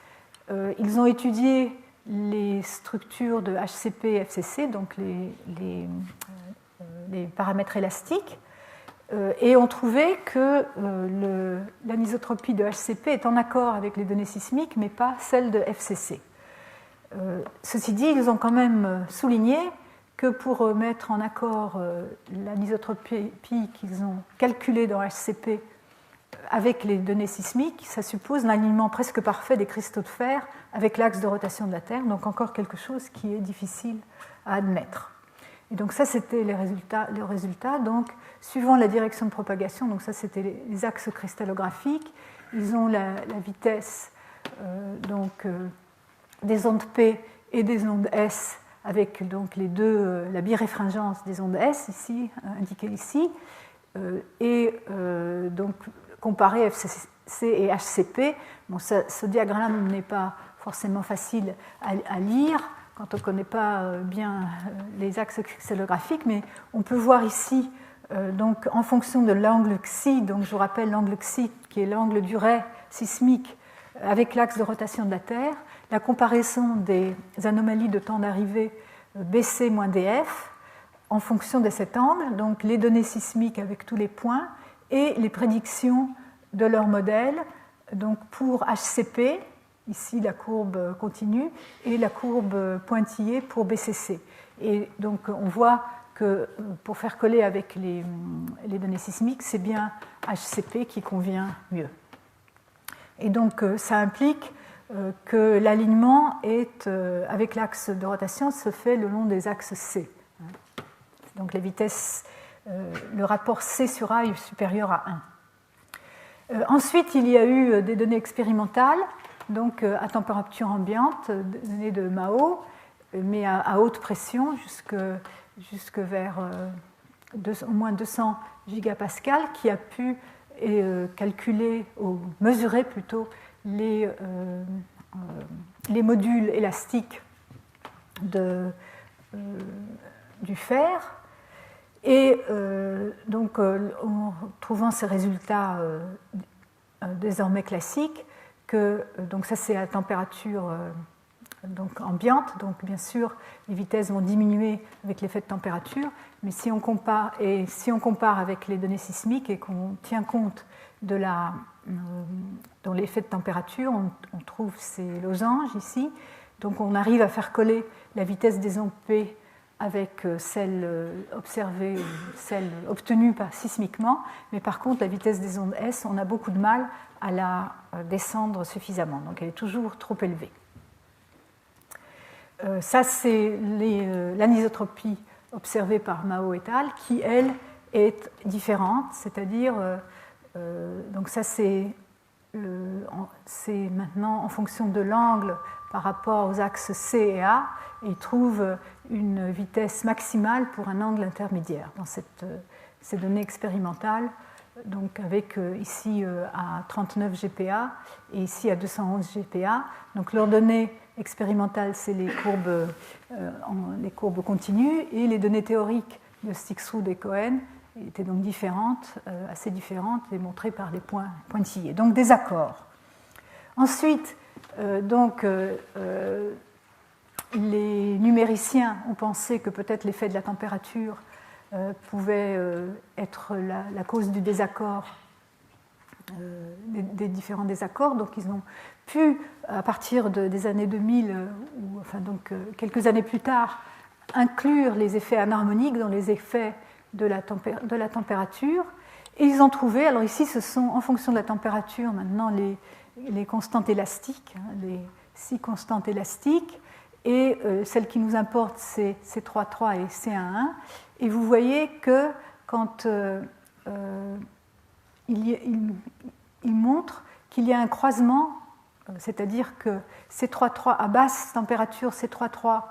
Ils ont étudié les structures de HCP et FCC, donc les paramètres élastiques, et ont trouvé que l'anisotropie de HCP est en accord avec les données sismiques, mais pas celle de FCC. Ceci dit, ils ont quand même souligné que pour mettre en accord l'anisotropie qu'ils ont calculée dans HCP avec les données sismiques, ça suppose l'alignement presque parfait des cristaux de fer avec l'axe de rotation de la Terre, donc encore quelque chose qui est difficile à admettre. Et donc ça, c'était les résultats. Donc, suivant la direction de propagation, donc ça, c'était les axes cristallographiques. Ils ont la vitesse des ondes P et des ondes S, avec donc les deux, la biréfringence des ondes S, ici, indiquée ici, et donc comparer FCC et HCP. Bon, ce diagramme n'est pas forcément facile à lire quand on ne connaît pas bien les axes cristallographiques, mais on peut voir ici, donc, en fonction de l'angle xi, donc je vous rappelle l'angle xi qui est l'angle du ray sismique avec l'axe de rotation de la Terre, la comparaison des anomalies de temps d'arrivée BC moins DF en fonction de cet angle, donc les données sismiques avec tous les points et les prédictions de leur modèle, donc pour HCP, ici la courbe continue, et la courbe pointillée pour BCC. Et donc on voit que pour faire coller avec les données sismiques, c'est bien HCP qui convient mieux. Et donc ça implique que l'alignement avec l'axe de rotation se fait le long des axes C. Donc les vitesses, le rapport C sur A est supérieur à 1. Ensuite, il y a eu des données expérimentales, donc à température ambiante, données de Mao, mais à haute pression, jusque vers au moins 200 gigapascales, qui a pu calculer, ou mesurer plutôt, les modules élastiques du fer. Et donc, en trouvant ces résultats désormais classiques, donc ça c'est à température donc ambiante, donc bien sûr les vitesses vont diminuer avec l'effet de température, mais si on compare avec les données sismiques et qu'on tient compte de l'effet de température, on trouve ces losanges ici, donc on arrive à faire coller la vitesse des ondes P avec celle observée, celle obtenue sismiquement, mais par contre la vitesse des ondes S, on a beaucoup de mal à la descendre suffisamment, donc elle est toujours trop élevée. Ça c'est l'anisotropie observée par Mao et al., qui elle est différente, c'est-à-dire donc ça c'est maintenant en fonction de l'angle par rapport aux axes C et A, et il trouve une vitesse maximale pour un angle intermédiaire dans ces données expérimentales, donc avec ici à 39 GPa et ici à 211 GPa. Donc leurs données expérimentales, c'est les courbes continues, et les données théoriques de Stixrud et Cohen étaient donc différentes, assez différentes, et montrées par les points pointillés. Donc des accords. Ensuite, les numériciens ont pensé que peut-être l'effet de la température pouvait être la cause du désaccord, des différents désaccords. Donc ils ont pu, à partir des années 2000, ou enfin donc quelques années plus tard, inclure les effets anharmoniques dans les effets de la température. Et ils ont trouvé, alors ici ce sont en fonction de la température maintenant les constantes élastiques, les 6 constantes élastiques, et celle qui nous importe c'est C3,3 et C1,1. Et vous voyez que quand il montre qu'il y a un croisement, c'est-à-dire que C3,3 à basse température, C3,3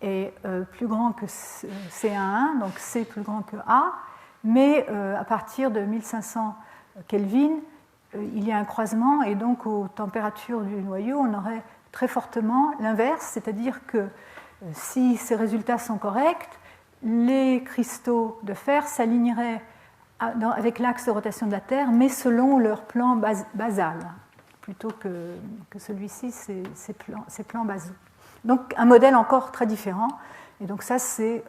est plus grand que C1,1, donc C plus grand que A, mais à partir de 1500 Kelvin, il y a un croisement, et donc aux températures du noyau, on aurait très fortement l'inverse, c'est-à-dire que si ces résultats sont corrects, les cristaux de fer s'aligneraient avec l'axe de rotation de la Terre, mais selon leur plan basal, plutôt que celui-ci, ces plans basaux. Donc un modèle encore très différent, et donc ça c'est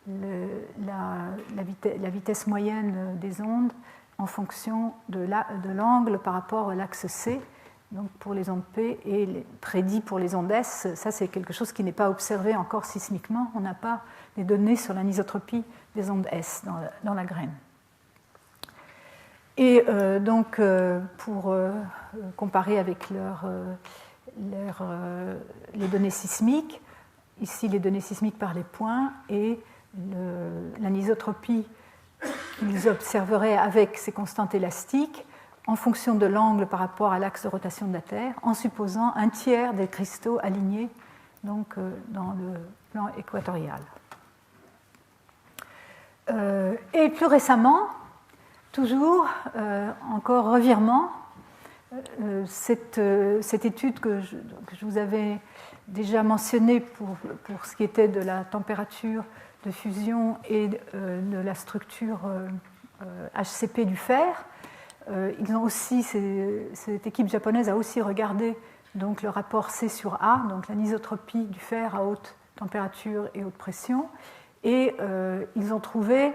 la vitesse moyenne des ondes en fonction de l'angle par rapport à l'axe C, donc pour les ondes P, et prédit pour les ondes S. Ça c'est quelque chose qui n'est pas observé encore sismiquement, on n'a pas des données sur l'anisotropie des ondes S dans la graine. Et donc pour comparer avec les données sismiques, ici les données sismiques par les points et l'anisotropie qu'ils observeraient avec ces constantes élastiques en fonction de l'angle par rapport à l'axe de rotation de la Terre, en supposant un tiers des cristaux alignés donc, dans le plan équatorial. Et plus récemment, toujours, encore revirement, cette étude que je vous avais déjà mentionnée pour ce qui était de la température de fusion et de la structure HCP du fer. Ils ont aussi, cette équipe japonaise a aussi regardé donc, le rapport C sur A, donc l'anisotropie du fer à haute température et haute pression, et ils ont trouvé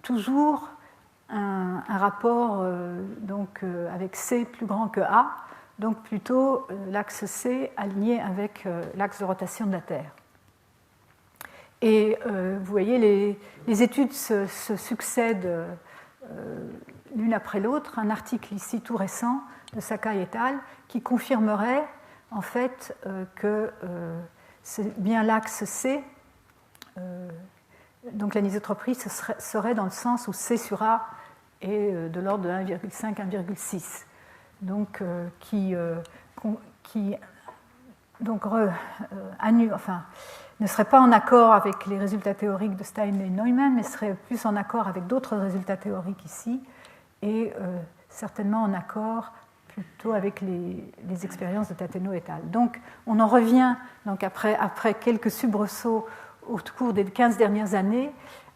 toujours un rapport donc, avec C plus grand que A, donc plutôt l'axe C aligné avec l'axe de rotation de la Terre. Et vous voyez, les études se succèdent l'une après l'autre. Un article ici tout récent de Sakai et al. Qui confirmerait en fait que c'est bien l'axe C, donc l'anisotropie serait dans le sens où C sur A est de l'ordre de 1,5-1,6, donc qui donc ne serait pas en accord avec les résultats théoriques de Stein et Neumann, mais serait plus en accord avec d'autres résultats théoriques ici, et certainement en accord plutôt avec les expériences de Tateno et al. Donc on en revient, donc après quelques soubresauts au cours des 15 dernières années,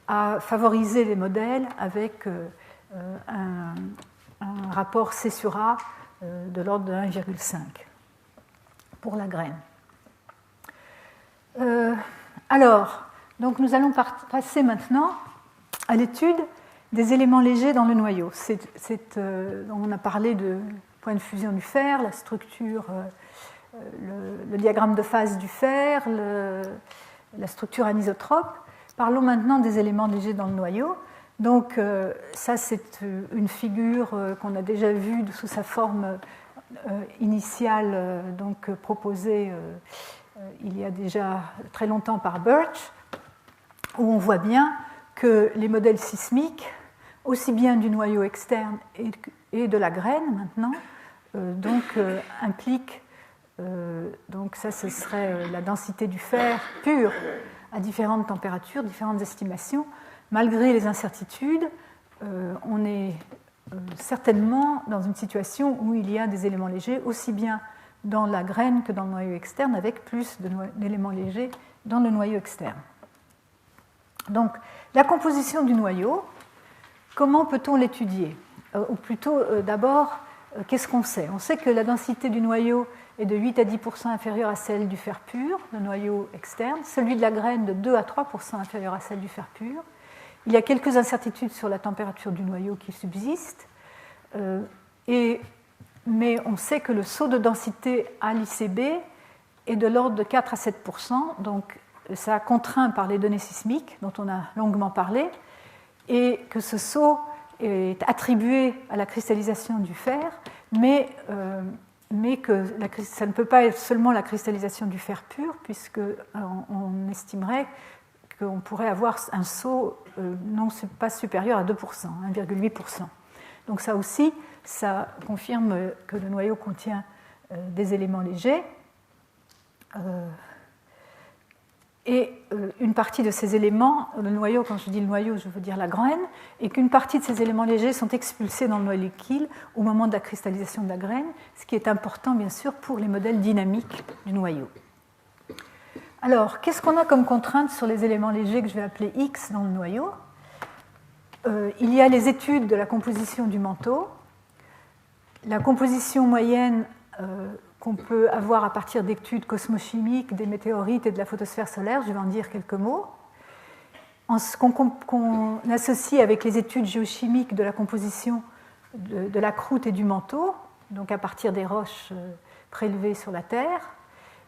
à favoriser les modèles avec un rapport C sur A de l'ordre de 1,5 pour la graine. Alors, donc nous allons passer maintenant à l'étude des éléments légers dans le noyau. On a parlé de point de fusion du fer, la structure, le diagramme de phase du fer, la structure anisotrope. Parlons maintenant des éléments légers dans le noyau. Donc ça, c'est une figure qu'on a déjà vue sous sa forme initiale, donc proposée il y a déjà très longtemps par Birch, où on voit bien que les modèles sismiques, aussi bien du noyau externe et de la graine maintenant, impliquent, donc ça ce serait la densité du fer pur à différentes températures, différentes estimations. Malgré les incertitudes, on est certainement dans une situation où il y a des éléments légers, aussi bien dans la graine que dans le noyau externe, avec plus d'éléments légers dans le noyau externe. Donc, la composition du noyau, comment peut-on l'étudier ? Ou plutôt, d'abord, qu'est-ce qu'on sait? On sait que la densité du noyau est de 8 à 10% inférieure à celle du fer pur, le noyau externe, celui de la graine de 2 à 3% inférieure à celle du fer pur. Il y a quelques incertitudes sur la température du noyau qui subsistent, mais on sait que le saut de densité à l'ICB est de l'ordre de 4 à 7%, donc ça contraint par les données sismiques dont on a longuement parlé, et que ce saut est attribué à la cristallisation du fer, mais que ça ne peut pas être seulement la cristallisation du fer pur, puisqu'on estimerait qu'on pourrait avoir un saut non pas supérieur à 2%, 1,8%. Donc ça aussi, ça confirme que le noyau contient des éléments légers. Et une partie de ces éléments, le noyau, quand je dis le noyau, je veux dire la graine, et qu'une partie de ces éléments légers sont expulsés dans le noyau liquide au moment de la cristallisation de la graine, ce qui est important bien sûr pour les modèles dynamiques du noyau. Alors, qu'est-ce qu'on a comme contrainte sur les éléments légers que je vais appeler X dans le noyau? Il y a les études de la composition du manteau, la composition moyenne qu'on peut avoir à partir d'études cosmochimiques, des météorites et de la photosphère solaire, je vais en dire quelques mots, qu'on associe avec les études géochimiques de la composition de la croûte et du manteau, donc à partir des roches prélevées sur la Terre.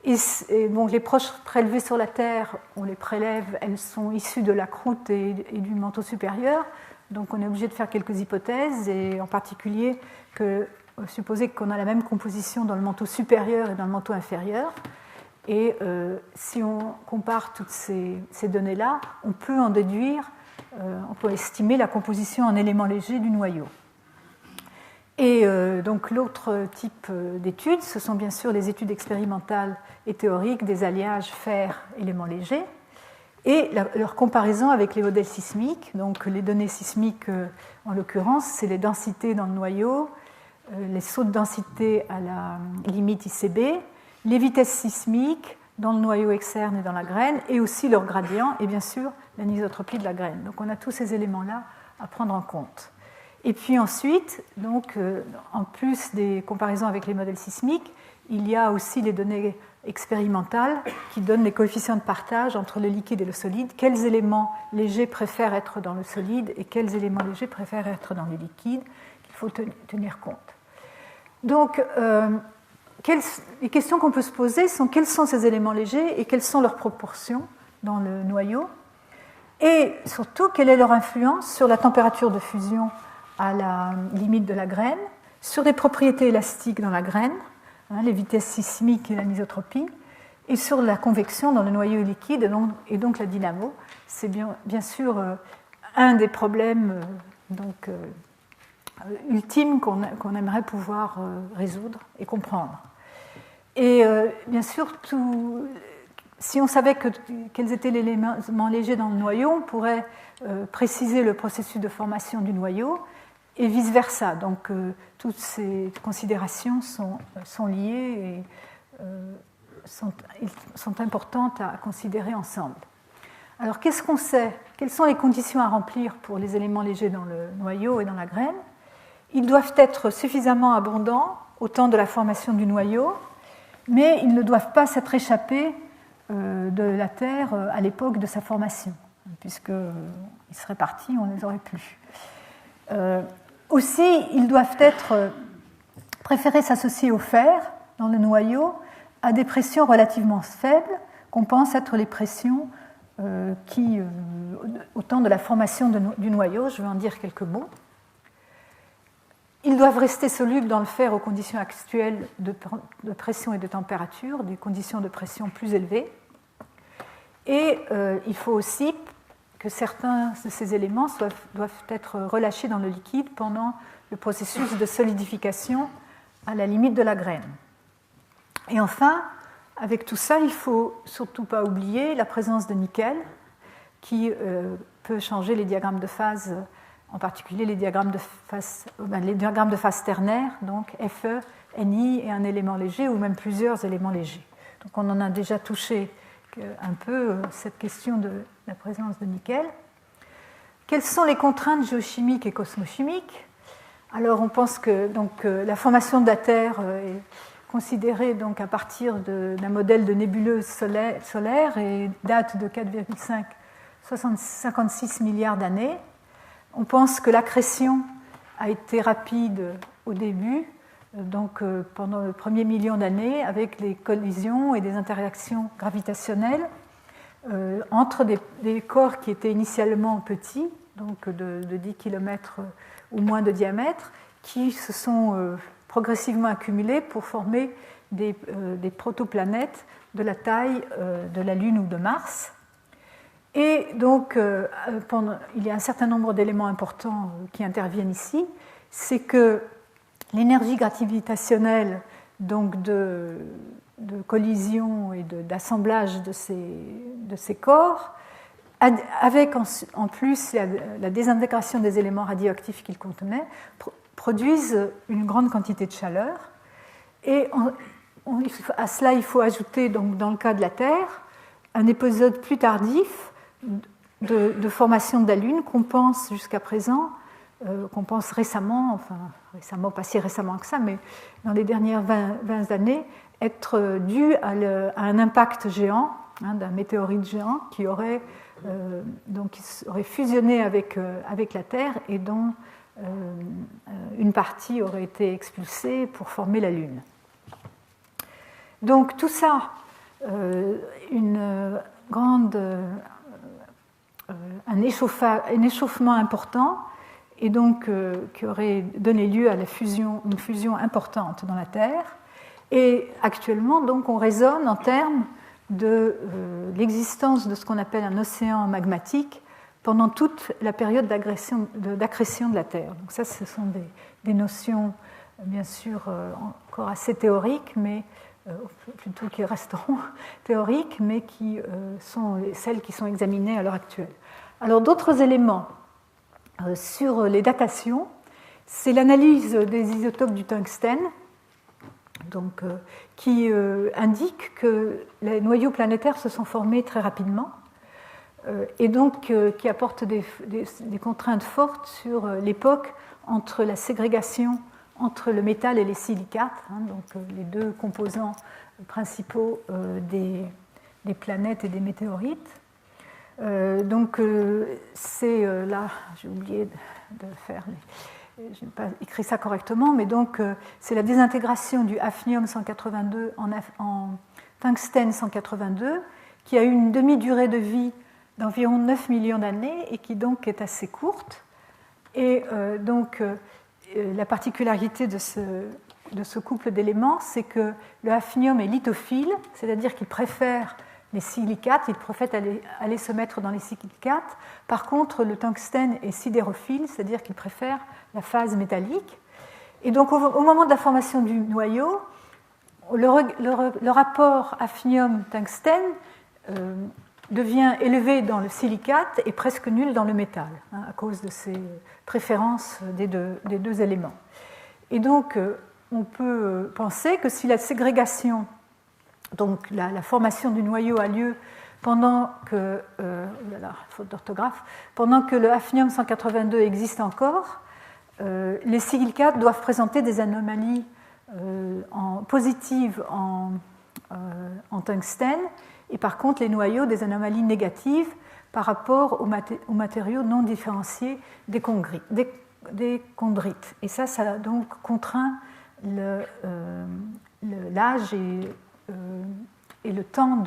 Et bon, les roches prélevées sur la Terre, on les prélève, elles sont issues de la croûte et du manteau supérieur, donc on est obligé de faire quelques hypothèses, et en particulier supposer qu'on a la même composition dans le manteau supérieur et dans le manteau inférieur. Et si on compare toutes ces données-là, on peut en déduire, on peut estimer la composition en éléments légers du noyau. Et donc l'autre type d'études, ce sont bien sûr les études expérimentales et théoriques des alliages fer-éléments légers, et leur comparaison avec les modèles sismiques. Donc les données sismiques, en l'occurrence, c'est les densités dans le noyau, les sauts de densité à la limite ICB, les vitesses sismiques dans le noyau externe et dans la graine, et aussi leur gradient, et bien sûr l'anisotropie de la graine. Donc on a tous ces éléments-là à prendre en compte. Et puis ensuite, donc, en plus des comparaisons avec les modèles sismiques, il y a aussi les données expérimentales qui donnent les coefficients de partage entre le liquide et le solide, quels éléments légers préfèrent être dans le solide et quels éléments légers préfèrent être dans le liquide, qu'il faut tenir compte. Donc, les questions qu'on peut se poser sont quels sont ces éléments légers et quelles sont leurs proportions dans le noyau, et surtout quelle est leur influence sur la température de fusion à la limite de la graine, sur les propriétés élastiques dans la graine, les vitesses sismiques et l'anisotropie, et sur la convection dans le noyau liquide et donc la dynamo. C'est bien sûr un des problèmes ultimes qu'on aimerait pouvoir résoudre et comprendre. Et bien sûr, si on savait quels étaient les éléments légers dans le noyau, on pourrait préciser le processus de formation du noyau et vice-versa. Donc toutes ces considérations sont liées et sont importantes à considérer ensemble. Alors qu'est-ce qu'on sait? Quelles sont les conditions à remplir pour les éléments légers dans le noyau et dans la graine? Ils doivent être suffisamment abondants au temps de la formation du noyau, mais ils ne doivent pas s'être échappés de la Terre à l'époque de sa formation, puisqu'ils seraient partis, on ne les aurait plus. Aussi, ils doivent préférer s'associer au fer dans le noyau à des pressions relativement faibles, qu'on pense être les pressions au temps de la formation du noyau. Je vais en dire quelques mots. Ils doivent rester solubles dans le fer aux conditions actuelles de pression et de température, des conditions de pression plus élevées. Et il faut aussi que certains de ces éléments doivent être relâchés dans le liquide pendant le processus de solidification à la limite de la graine. Et enfin, avec tout ça, il ne faut surtout pas oublier la présence de nickel qui peut changer les diagrammes de phase, en particulier les diagrammes de phase ternaire, donc Fe, Ni et un élément léger ou même plusieurs éléments légers. Donc on en a déjà touché un peu cette question de la présence de nickel. Quelles sont les contraintes géochimiques et cosmochimiques? Alors on pense que donc, la formation de la Terre est considérée donc, à partir d'un modèle de nébuleuse solaire et date de 4,56 milliards d'années. On pense que l'accrétion a été rapide au début, donc pendant le premier million d'années, avec les collisions et des interactions gravitationnelles entre des corps qui étaient initialement petits, donc de 10 km ou moins de diamètre, qui se sont progressivement accumulés pour former des protoplanètes de la taille de la Lune ou de Mars. Et donc, il y a un certain nombre d'éléments importants qui interviennent ici. C'est que l'énergie gravitationnelle donc de collision et d'assemblage de ces corps, avec en plus la désintégration des éléments radioactifs qu'ils contenaient, produisent une grande quantité de chaleur. Et à cela, il faut ajouter, donc, dans le cas de la Terre, un épisode plus tardif de formation de la Lune qu'on pense jusqu'à présent, qu'on pense récemment, pas si récemment que ça, mais dans les dernières 20 années, être dû à un impact géant, d'un météorite géant qui aurait fusionné avec la Terre et dont une partie aurait été expulsée pour former la Lune. Donc tout ça, un échauffement important, et donc qui aurait donné lieu à une fusion importante dans la Terre. Et actuellement, donc, on raisonne en termes de l'existence de ce qu'on appelle un océan magmatique pendant toute la période d'accrétion de la Terre. Donc ça, ce sont des notions, bien sûr, encore assez théoriques, mais plutôt qui resteront théoriques, mais qui sont celles qui sont examinées à l'heure actuelle. Alors, d'autres éléments sur les datations, c'est l'analyse des isotopes du tungstène, donc, qui indique que les noyaux planétaires se sont formés très rapidement et donc qui apporte des contraintes fortes sur l'époque entre la ségrégation entre le métal et les silicates, donc les deux composants principaux des planètes et des météorites. Donc c'est là, j'ai oublié de faire je n'ai pas écrit ça correctement, mais donc c'est la désintégration du hafnium 182 en tungstène 182 qui a eu une demi-durée de vie d'environ 9 millions d'années et qui donc est assez courte. Et donc la particularité de ce couple d'éléments, c'est que le hafnium est lithophile, c'est-à-dire qu'il préfère les silicates, il préfère aller se mettre dans les silicates. Par contre, le tungstène est sidérophile, c'est-à-dire qu'il préfère la phase métallique. Et donc, au moment de la formation du noyau, le rapport hafnium-tungstène devient élevé dans le silicate et presque nul dans le métal, à cause de ces préférences des deux éléments. Et donc, on peut penser que si la ségrégation, donc la formation du noyau a lieu pendant que, faute d'orthographe, pendant que le hafnium 182 existe encore, les silicates doivent présenter des anomalies positives en tungstène, et par contre les noyaux des anomalies négatives par rapport aux matériaux non différenciés des chondrites. Et ça donc contraint l'âge et le temps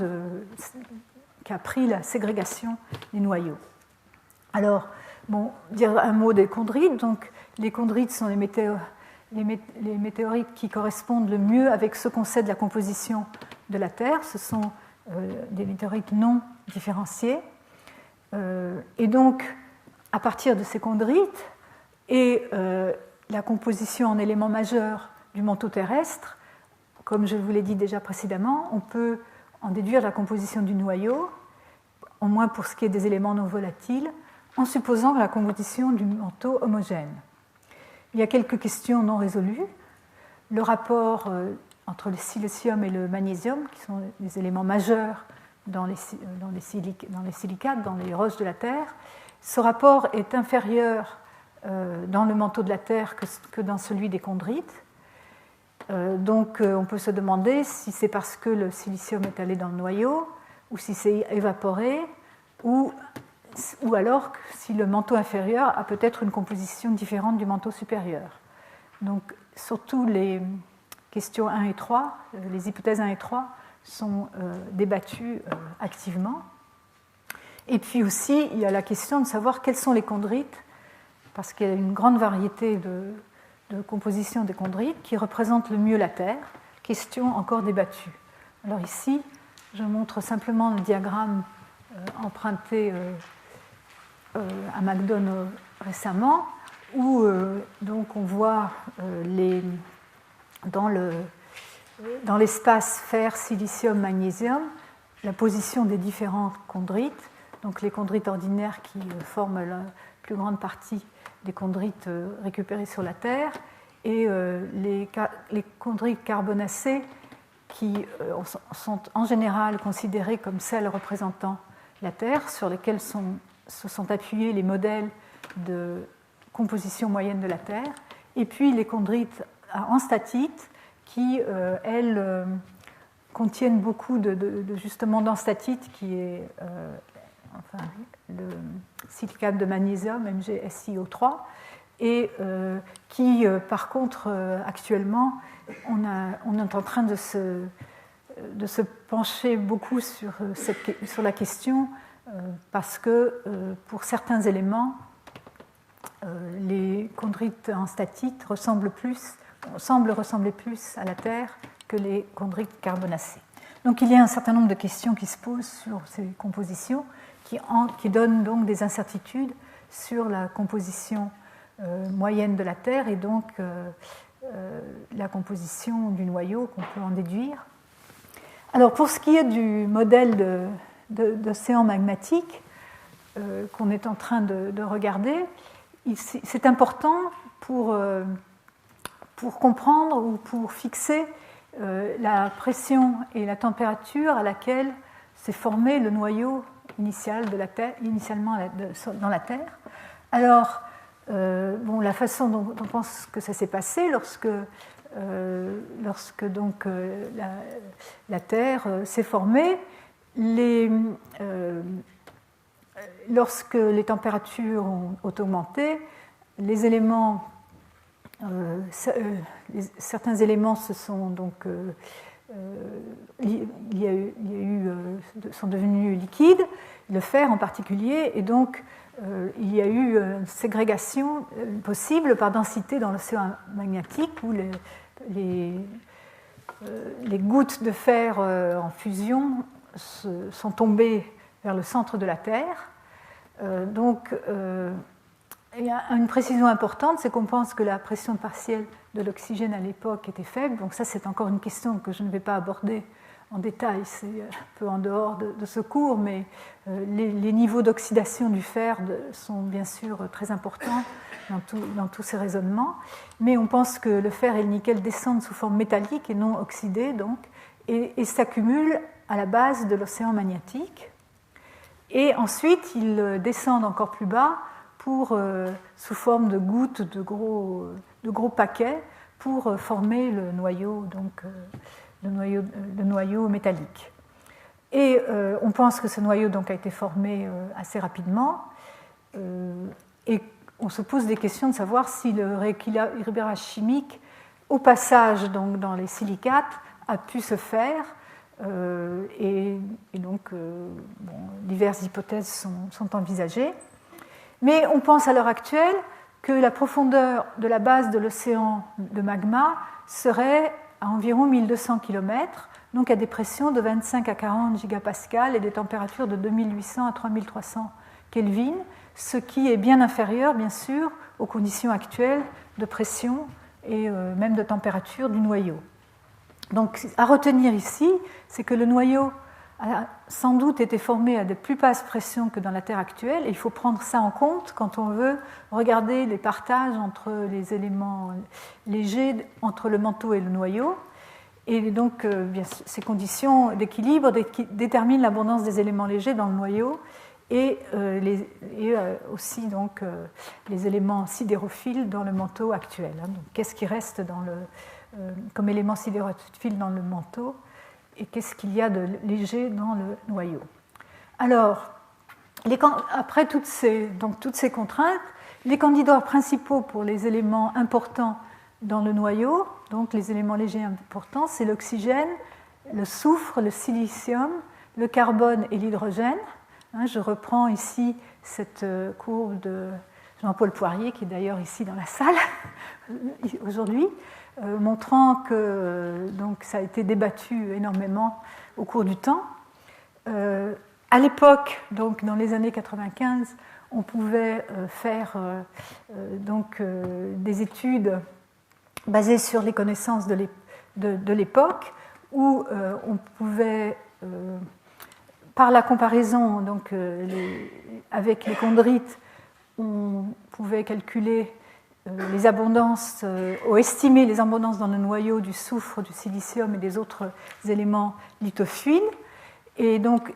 qu'a pris la ségrégation des noyaux. Alors, dire un mot des chondrites. Donc, les chondrites sont les météorites qui correspondent le mieux avec ce qu'on sait de la composition de la Terre. Ce sont des météorites non différenciées. Et donc, à partir de ces chondrites et la composition en éléments majeurs du manteau terrestre, comme je vous l'ai dit déjà précédemment, on peut en déduire la composition du noyau, au moins pour ce qui est des éléments non volatiles, en supposant la composition du manteau homogène. Il y a quelques questions non résolues. Le rapport entre le silicium et le magnésium, qui sont des éléments majeurs dans les silicates, dans les roches de la Terre, ce rapport est inférieur dans le manteau de la Terre que dans celui des chondrites. Donc on peut se demander si c'est parce que le silicium est allé dans le noyau, ou si c'est évaporé, ou alors si le manteau inférieur a peut-être une composition différente du manteau supérieur. Donc surtout les questions 1 et 3, les hypothèses 1 et 3 sont débattues activement. Et puis aussi, il y a la question de savoir quels sont les chondrites, parce qu'il y a une grande variété de composition des chondrites qui représentent le mieux la Terre, question encore débattue. Alors ici, je montre simplement le diagramme emprunté à McDonough récemment, où donc on voit dans l'espace fer, silicium, magnésium, la position des différents chondrites, donc les chondrites ordinaires qui forment la plus grande partie des chondrites récupérés sur la Terre, et les chondrites carbonacés qui sont en général considérés comme celles représentant la Terre, sur lesquelles se sont appuyés les modèles de composition moyenne de la Terre, et puis les chondrites en statite qui, elles, contiennent beaucoup justement d'enstatite, qui est le silicate de magnésium, MgSiO3, et qui, par contre, actuellement, on est en train de se pencher beaucoup sur la question, parce que pour certains éléments, les chondrites en statite semblent ressembler plus à la Terre que les chondrites carbonacés. Donc il y a un certain nombre de questions qui se posent sur ces compositions, qui donnent donc des incertitudes sur la composition moyenne de la Terre et donc la composition du noyau qu'on peut en déduire. Alors pour ce qui est du modèle d'océan magmatique qu'on est en train de regarder, c'est important pour comprendre ou pour fixer la pression et la température à laquelle s'est formé le noyau initial de la Terre, initialement dans la Terre. Alors, la façon dont on pense que ça s'est passé lorsque donc la Terre s'est formée, lorsque les températures ont augmenté, certains éléments sont devenus liquides, le fer en particulier, et donc il y a eu une ségrégation possible par densité dans l'océan magmatique où les gouttes de fer en fusion sont tombées vers le centre de la Terre. Donc, il y a une précision importante, c'est qu'on pense que la pression partielle de l'oxygène à l'époque était faible. Donc ça, c'est encore une question que je ne vais pas aborder en détail, c'est un peu en dehors de ce cours, mais les niveaux d'oxydation du fer sont bien sûr très importants dans tous ces raisonnements. Mais on pense que le fer et le nickel descendent sous forme métallique et non oxydée, donc, et s'accumulent à la base de l'océan magmatique. Et ensuite, ils descendent encore plus bas sous forme de gouttes, de gros paquets, pour former le noyau, donc, le noyau métallique. Et on pense que ce noyau donc, a été formé assez rapidement, et on se pose des questions de savoir si le rééquilibrage chimique, au passage donc, dans les silicates, a pu se faire. Et donc, diverses hypothèses sont envisagées. Mais on pense à l'heure actuelle que la profondeur de la base de l'océan de magma serait à environ 1200 km, donc à des pressions de 25 à 40 gigapascales et des températures de 2800 à 3300 Kelvin, ce qui est bien inférieur, bien sûr, aux conditions actuelles de pression et même de température du noyau. Donc, à retenir ici, c'est que le noyau a sans doute été formé à de plus basses pressions que dans la Terre actuelle, et il faut prendre ça en compte quand on veut regarder les partages entre les éléments légers, entre le manteau et le noyau. Et donc, bien, ces conditions d'équilibre déterminent l'abondance des éléments légers dans le noyau et aussi donc, les éléments sidérophiles dans le manteau actuel. Qu'est-ce qui reste comme élément sidérophile dans le manteau et qu'est-ce qu'il y a de léger dans le noyau. Alors, après toutes ces contraintes, les candidats principaux pour les éléments importants dans le noyau, donc les éléments légers importants, c'est l'oxygène, le soufre, le silicium, le carbone et l'hydrogène. Je reprends ici cette courbe de Jean-Paul Poirier, qui est d'ailleurs ici dans la salle aujourd'hui, montrant que donc, ça a été débattu énormément au cours du temps. À l'époque, donc dans les années 95, on pouvait faire des études basées sur les connaissances de l'époque, où on pouvait, par la comparaison donc, avec les chondrites, on pouvait calculer les abondances, ou estimer les abondances dans le noyau du soufre, du silicium et des autres éléments lithophiles. Et donc,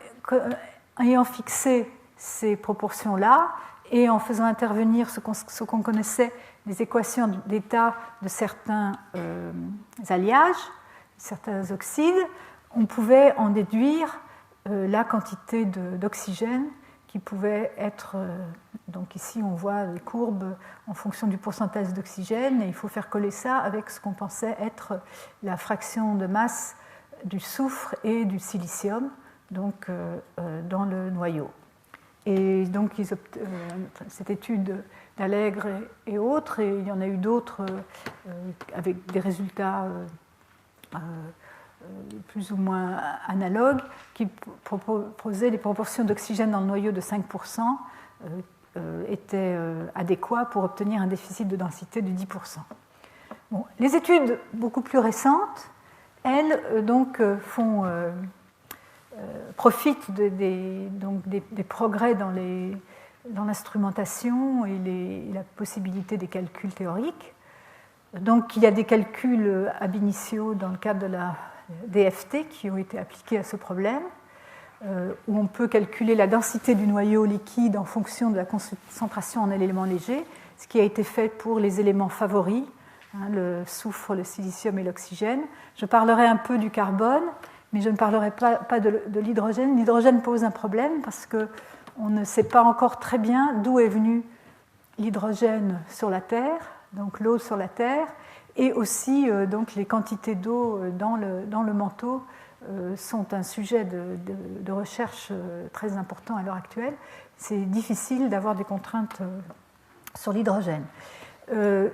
ayant fixé ces proportions-là et en faisant intervenir ce qu'on connaissait des équations d'état de certains alliages, certains oxydes, on pouvait en déduire la quantité d'oxygène qui pouvait être... donc ici, on voit les courbes en fonction du pourcentage d'oxygène, et il faut faire coller ça avec ce qu'on pensait être la fraction de masse du soufre et du silicium, donc dans le noyau. Et donc, cette étude d'Allègre et autres, et il y en a eu d'autres avec des résultats plus ou moins analogues, qui proposaient des proportions d'oxygène dans le noyau de 5% étaient adéquats pour obtenir un déficit de densité de 10%. Bon, les études beaucoup plus récentes, elles, profitent des progrès dans l'instrumentation et la possibilité des calculs théoriques. Donc, il y a des calculs ab initio dans le cadre de la DFT qui ont été appliqués à ce problème, où on peut calculer la densité du noyau liquide en fonction de la concentration en éléments légers, ce qui a été fait pour les éléments favoris, le soufre, le silicium et l'oxygène. Je parlerai un peu du carbone, mais je ne parlerai pas de l'hydrogène. L'hydrogène pose un problème parce qu'on ne sait pas encore très bien d'où est venu l'hydrogène sur la Terre, donc l'eau sur la Terre, et aussi donc les quantités d'eau dans le manteau sont un sujet de recherche très important à l'heure actuelle. C'est difficile d'avoir des contraintes sur l'hydrogène. On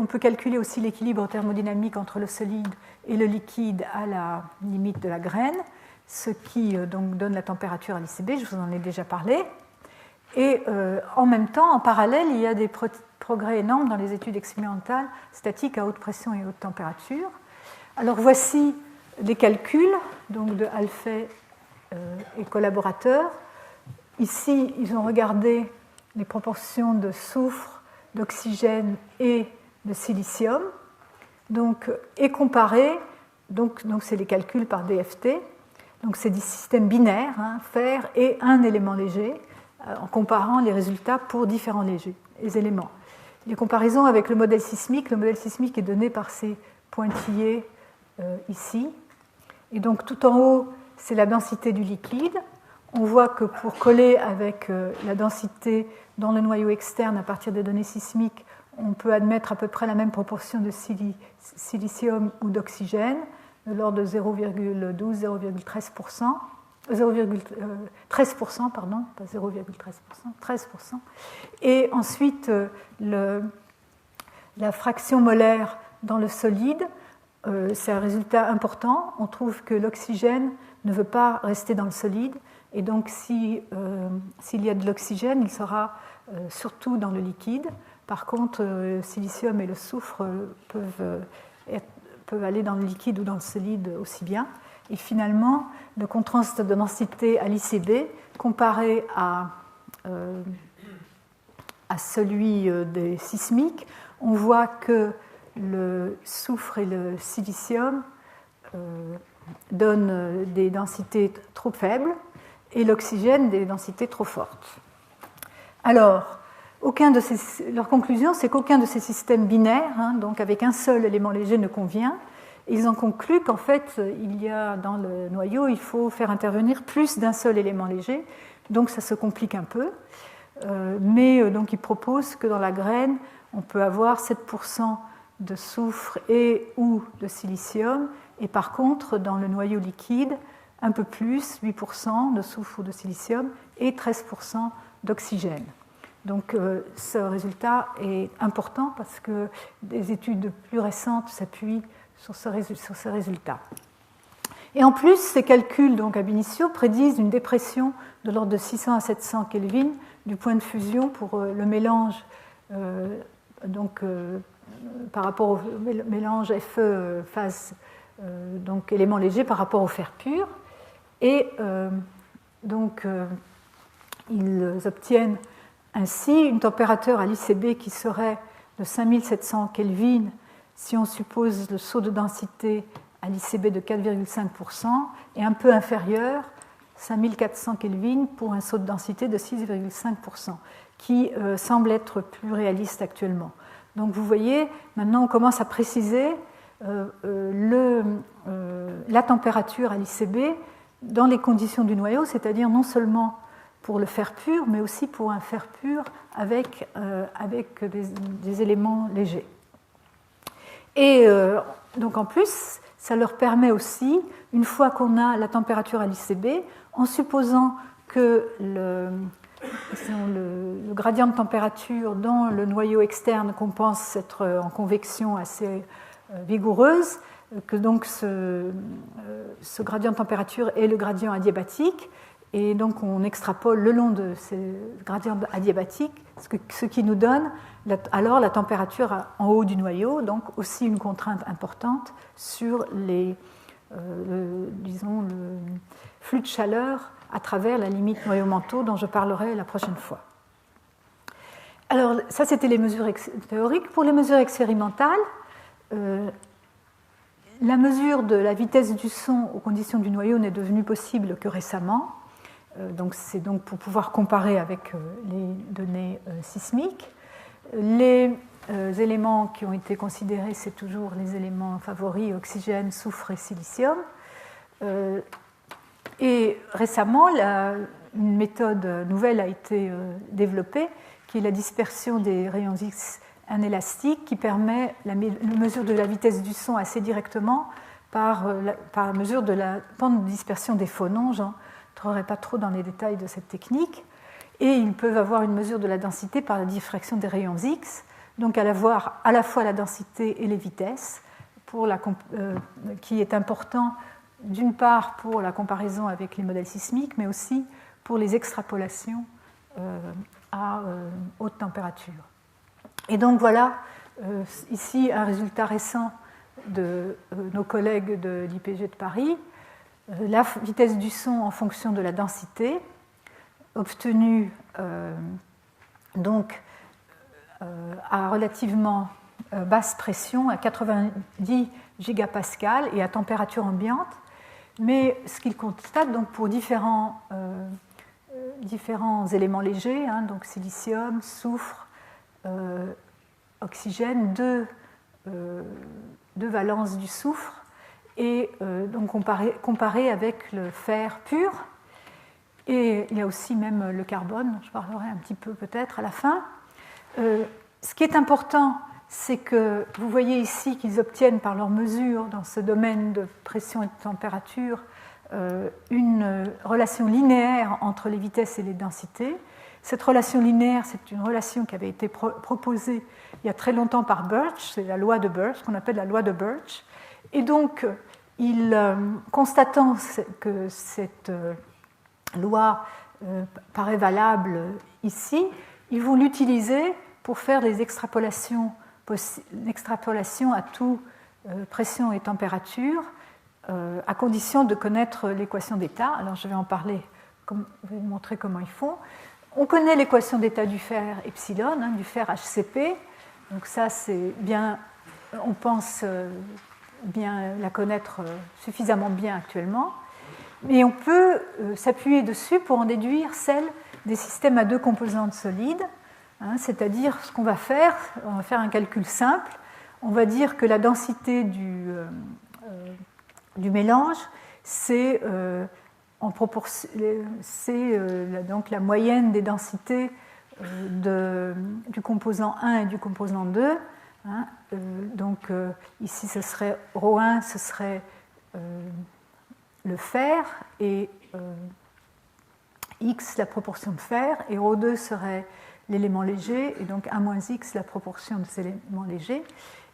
peut calculer aussi l'équilibre thermodynamique entre le solide et le liquide à la limite de la graine, ce qui donc donne la température à l'ICB, je vous en ai déjà parlé. Et en même temps, en parallèle, il y a des progrès énormes dans les études expérimentales statiques à haute pression et haute température. Alors voici des calculs donc de Alphey et collaborateurs. Ici, ils ont regardé les proportions de soufre, d'oxygène et de silicium, et comparé, donc c'est les calculs par DFT, donc c'est des systèmes binaires, fer et un élément léger, en comparant les résultats pour différents éléments. Les comparaisons avec le modèle sismique est donné par ces pointillés ici, et donc tout en haut, c'est la densité du liquide. On voit que pour coller avec la densité dans le noyau externe à partir des données sismiques, on peut admettre à peu près la même proportion de silicium ou d'oxygène, de l'ordre de 0,12-0,13%. 13%, pardon, pas 0,13%, 13%. Et ensuite, la fraction molaire dans le solide, c'est un résultat important. On trouve que l'oxygène ne veut pas rester dans le solide. Et donc, s'il y a de l'oxygène, il sera surtout dans le liquide. Par contre, le silicium et le soufre peuvent aller dans le liquide ou dans le solide aussi bien. Et finalement, le contraste de densité à l'ICB, comparé à celui des sismiques, on voit que le soufre et le silicium donne des densités trop faibles et l'oxygène des densités trop fortes. Alors, leur conclusion, c'est qu'aucun de ces systèmes binaires, donc avec un seul élément léger, ne convient. Ils en concluent qu'en fait, dans le noyau, il faut faire intervenir plus d'un seul élément léger, donc ça se complique un peu. Mais donc ils proposent que dans la graine, on peut avoir 7% de soufre et ou de silicium, et par contre, dans le noyau liquide, un peu plus, 8% de soufre ou de silicium et 13% d'oxygène. Donc ce résultat est important parce que des études plus récentes s'appuient sur ce résultat. Et en plus, ces calculs donc ab initio prédisent une dépression de l'ordre de 600 à 700 Kelvin du point de fusion pour le mélange, par rapport au mélange Fe phase donc élément léger par rapport au fer pur. Et ils obtiennent ainsi une température à l'ICB qui serait de 5700 Kelvin si on suppose le saut de densité à l'ICB de 4,5% et un peu inférieur, 5400 Kelvin pour un saut de densité de 6,5%, qui semble être plus réaliste actuellement. Donc vous voyez, maintenant on commence à préciser la température à l'ICB dans les conditions du noyau, c'est-à-dire non seulement pour le fer pur, mais aussi pour un fer pur avec des éléments légers. Et donc en plus, ça leur permet aussi, une fois qu'on a la température à l'ICB, en supposant que le gradient de température dans le noyau externe qu'on pense être en convection assez vigoureuse, que donc ce gradient de température est le gradient adiabatique, et donc on extrapole le long de ces gradients adiabatiques, ce qui nous donne alors la température en haut du noyau, donc aussi une contrainte importante sur le flux de chaleur à travers la limite noyau-manteau dont je parlerai la prochaine fois. Alors ça c'était les mesures théoriques. Pour les mesures expérimentales, la mesure de la vitesse du son aux conditions du noyau n'est devenue possible que récemment. Donc c'est donc pour pouvoir comparer avec les données sismiques. Les éléments qui ont été considérés, c'est toujours les éléments favoris, oxygène, soufre et silicium. Et récemment, une méthode nouvelle a été développée, qui est la dispersion des rayons X inélastiques, qui permet la mesure de la vitesse du son assez directement par la mesure de la pente de dispersion des phonons. Je n'entrerai pas trop dans les détails de cette technique. Et ils peuvent avoir une mesure de la densité par la diffraction des rayons X, donc avoir à la fois la densité et les vitesses, qui est important d'une part pour la comparaison avec les modèles sismiques, mais aussi pour les extrapolations à haute température. Et donc voilà ici un résultat récent de nos collègues de l'IPG de Paris, la vitesse du son en fonction de la densité, obtenue à relativement basse pression, à 90 gigapascales et à température ambiante. Mais ce qu'il constate donc pour différents éléments légers, donc silicium, soufre, oxygène, deux valences du soufre, et donc comparé avec le fer pur. Et il y a aussi même le carbone, je parlerai un petit peu peut-être à la fin. Ce qui est important, c'est que vous voyez ici qu'ils obtiennent par leurs mesures dans ce domaine de pression et de température une relation linéaire entre les vitesses et les densités. Cette relation linéaire, c'est une relation qui avait été proposée il y a très longtemps par Birch, c'est la loi de Birch, qu'on appelle la loi de Birch. Et donc, constatant que cette loi paraît valable ici, ils vont l'utiliser pour faire des extrapolations à tout pression et température, à condition de connaître l'équation d'état. Alors je vais en parler, je vais vous montrer comment ils font. On connaît l'équation d'état du fer epsilon, du fer HCP. Donc ça, c'est bien, on pense la connaître suffisamment bien actuellement. Mais on peut s'appuyer dessus pour en déduire celle des systèmes à deux composantes solides, c'est-à-dire ce qu'on va faire, on va faire un calcul simple. On va dire que la densité du mélange, c'est donc la moyenne des densités du composant 1 et du composant 2. Donc ici, ce serait ρ1, ce serait le fer, et x, la proportion de fer, et ρ2 serait l'élément léger, et donc 1 moins x, la proportion de ces éléments légers.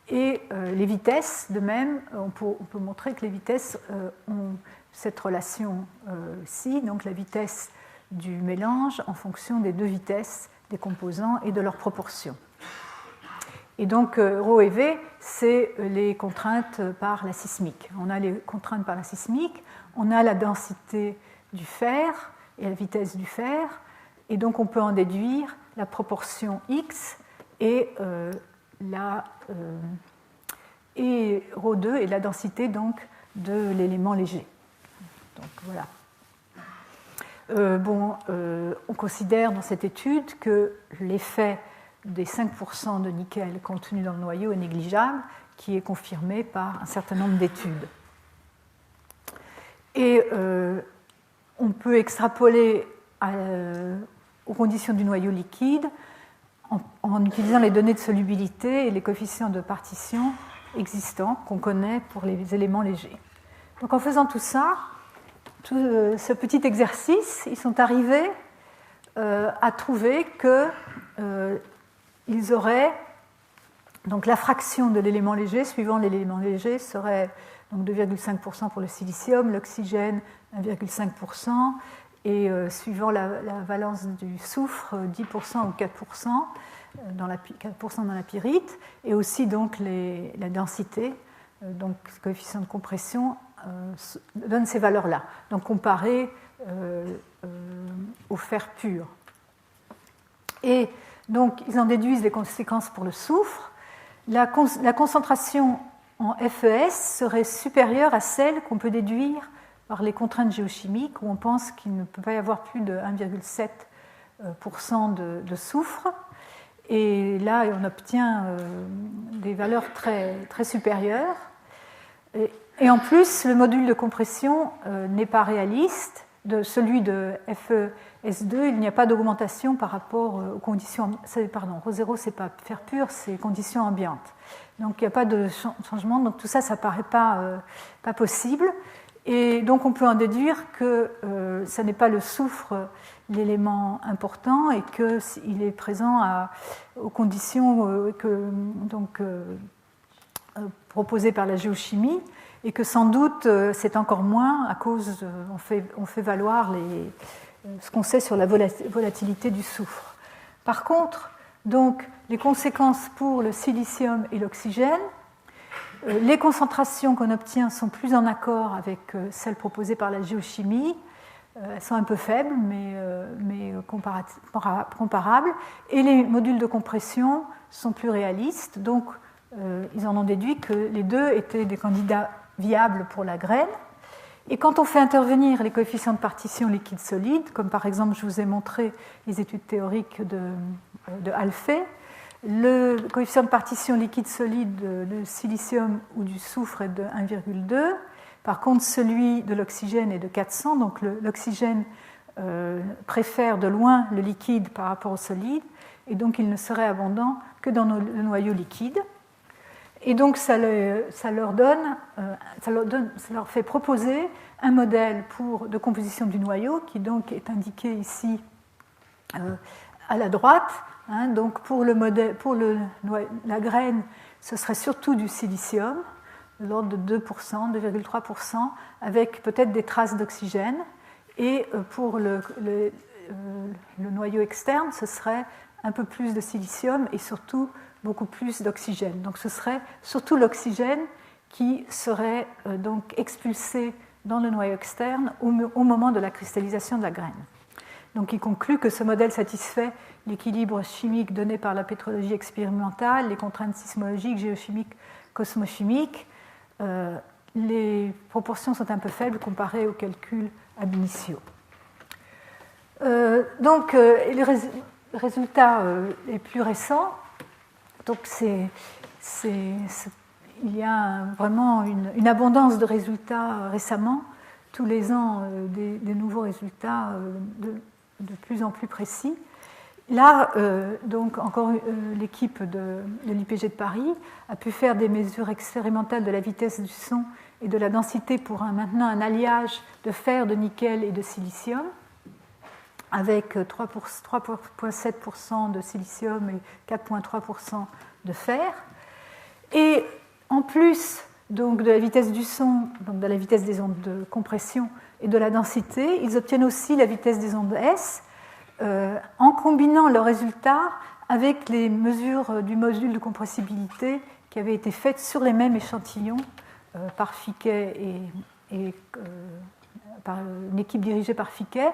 Et les vitesses, de même, on peut montrer que les vitesses ont cette relation-ci, donc la vitesse du mélange en fonction des deux vitesses des composants et de leurs proportions. Et donc, ρ et v, c'est les contraintes par la sismique. On a les contraintes par la sismique, on a la densité du fer et la vitesse du fer, et donc on peut en déduire la proportion x et ρ2 et la densité donc de l'élément léger. Donc voilà. On considère dans cette étude que l'effet des 5% de nickel contenus dans le noyau est négligeable, qui est confirmé par un certain nombre d'études. Et on peut extrapoler aux conditions du noyau liquide en utilisant les données de solubilité et les coefficients de partition existants qu'on connaît pour les éléments légers. Donc en faisant tout ça, tout ce petit exercice, ils sont arrivés à trouver qu'ils auraient donc la fraction de l'élément léger suivant l'élément léger serait donc 2,5% pour le silicium, l'oxygène 1,5%, et suivant la valence du soufre 10% ou 4%, 4% dans la pyrite, et aussi donc la densité, donc ce coefficient de compression donne ces valeurs-là, donc comparé au fer pur. Et donc ils en déduisent les conséquences pour le soufre. La concentration en FES serait supérieure à celle qu'on peut déduire par les contraintes géochimiques, où on pense qu'il ne peut pas y avoir plus de 1,7% de soufre. Et là, on obtient des valeurs très, très supérieures. Et en plus, le module de compression n'est pas réaliste. De celui de FES2, il n'y a pas d'augmentation par rapport aux conditions... Pardon, ρ0, ce n'est pas fer pur, c'est conditions ambiantes. Donc il n'y a pas de changement. Donc tout ça, ça ne paraît pas possible. Et donc on peut en déduire que ce n'est pas le soufre l'élément important et qu'il est présent aux conditions proposées par la géochimie, et que sans doute c'est encore moins à cause, on fait valoir ce qu'on sait sur la volatilité du soufre. Par contre, donc, les conséquences pour le silicium et l'oxygène, les concentrations qu'on obtient sont plus en accord avec celles proposées par la géochimie. Elles sont un peu faibles, mais comparables. Et les modules de compression sont plus réalistes. Donc, ils en ont déduit que les deux étaient des candidats viables pour la graine. Et quand on fait intervenir les coefficients de partition liquide-solide, comme par exemple je vous ai montré les études théoriques de Alphée, le coefficient de partition liquide-solide du silicium ou du soufre est de 1,2. Par contre, celui de l'oxygène est de 400. Donc l'oxygène préfère de loin le liquide par rapport au solide. Et donc il ne serait abondant que dans le noyau liquide. Et donc ça leur fait proposer un modèle de composition du noyau qui donc est indiqué ici à la droite. Donc pour la graine, ce serait surtout du silicium, de l'ordre de 2%, 2,3%, avec peut-être des traces d'oxygène. Et pour le noyau externe, ce serait un peu plus de silicium et surtout beaucoup plus d'oxygène. Donc ce serait surtout l'oxygène qui serait donc expulsé dans le noyau externe au moment de la cristallisation de la graine. Donc il conclut que ce modèle satisfait l'équilibre chimique donné par la pétrologie expérimentale, les contraintes sismologiques, géochimiques, cosmochimiques, les proportions sont un peu faibles comparées aux calculs ab initio. Donc, les résultats les plus récents, donc il y a vraiment une abondance de résultats récemment. Tous les ans, des nouveaux résultats de plus en plus précis. Là, donc, encore l'équipe de l'IPG de Paris a pu faire des mesures expérimentales de la vitesse du son et de la densité pour maintenant un alliage de fer, de nickel et de silicium, avec 3,7% de silicium et 4,3% de fer. Et en plus donc, de la vitesse du son, donc de la vitesse des ondes de compression et de la densité, ils obtiennent aussi la vitesse des ondes S en combinant leurs résultats avec les mesures du module de compressibilité qui avaient été faites sur les mêmes échantillons par Fiquet et par une équipe dirigée par Fiquet,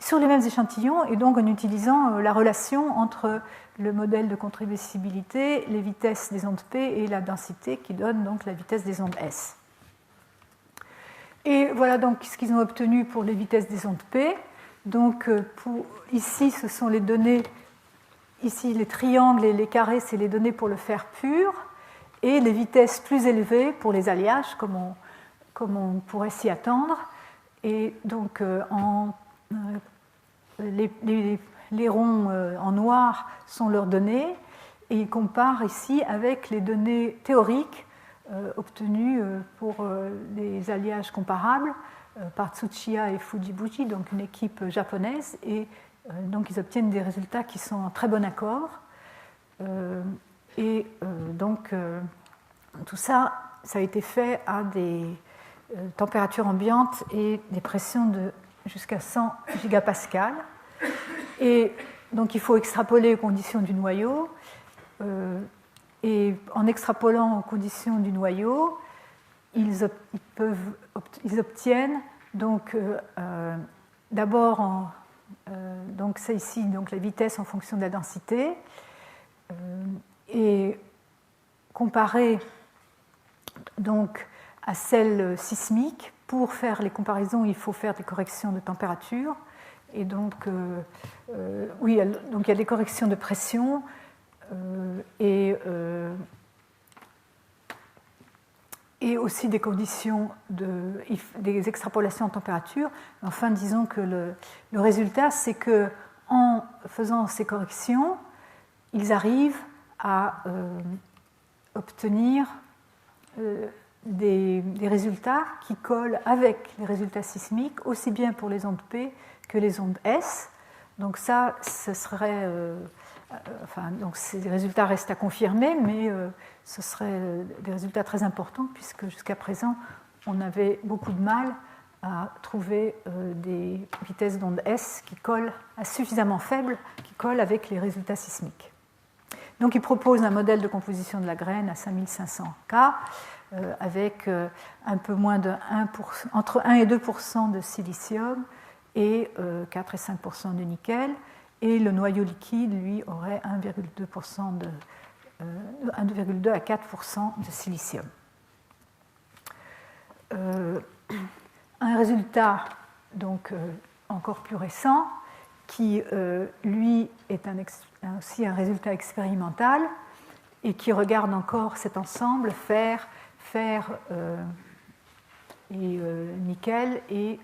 sur les mêmes échantillons, et donc en utilisant la relation entre le modèle de compressibilité, les vitesses des ondes P et la densité qui donne donc la vitesse des ondes S. Et voilà donc ce qu'ils ont obtenu pour les vitesses des ondes P. Donc ici, ce sont les données, ici les triangles et les carrés, c'est les données pour le fer pur, et les vitesses plus élevées pour les alliages, comme on pourrait s'y attendre. Et donc les ronds en noir sont leurs données, et ils comparent ici avec les données théoriques obtenues pour les alliages comparables par Tsuchiya et Fujibushi, donc une équipe japonaise, et donc ils obtiennent des résultats qui sont en très bon accord. Donc tout ça, ça a été fait à des températures ambiantes et des pressions de jusqu'à 100 gigapascales. Et donc il faut extrapoler aux conditions du noyau. Et en extrapolant aux conditions du noyau, ils obtiennent donc d'abord donc c'est ici donc la vitesse en fonction de la densité, et comparée donc à celle sismique. Pour faire les comparaisons, il faut faire des corrections de température, et donc oui, donc il y a des corrections de pression et aussi des conditions des extrapolations en température. Enfin, disons que le résultat, c'est que en faisant ces corrections, ils arrivent à obtenir des résultats qui collent avec les résultats sismiques, aussi bien pour les ondes P que les ondes S. Donc ça, ce serait... donc ces résultats restent à confirmer, mais ce seraient des résultats très importants, puisque jusqu'à présent, on avait beaucoup de mal à trouver des vitesses d'onde S qui collent, suffisamment faibles, qui collent avec les résultats sismiques. Donc il propose un modèle de composition de la graine à 5500 K, avec un peu moins de 1%, entre 1 et 2% de silicium et 4 et 5% de nickel. Et le noyau liquide, lui, aurait 1,2 à 4% de silicium. Un résultat donc, encore plus récent, qui, lui, est aussi un résultat expérimental et qui regarde encore cet ensemble fer et nickel, et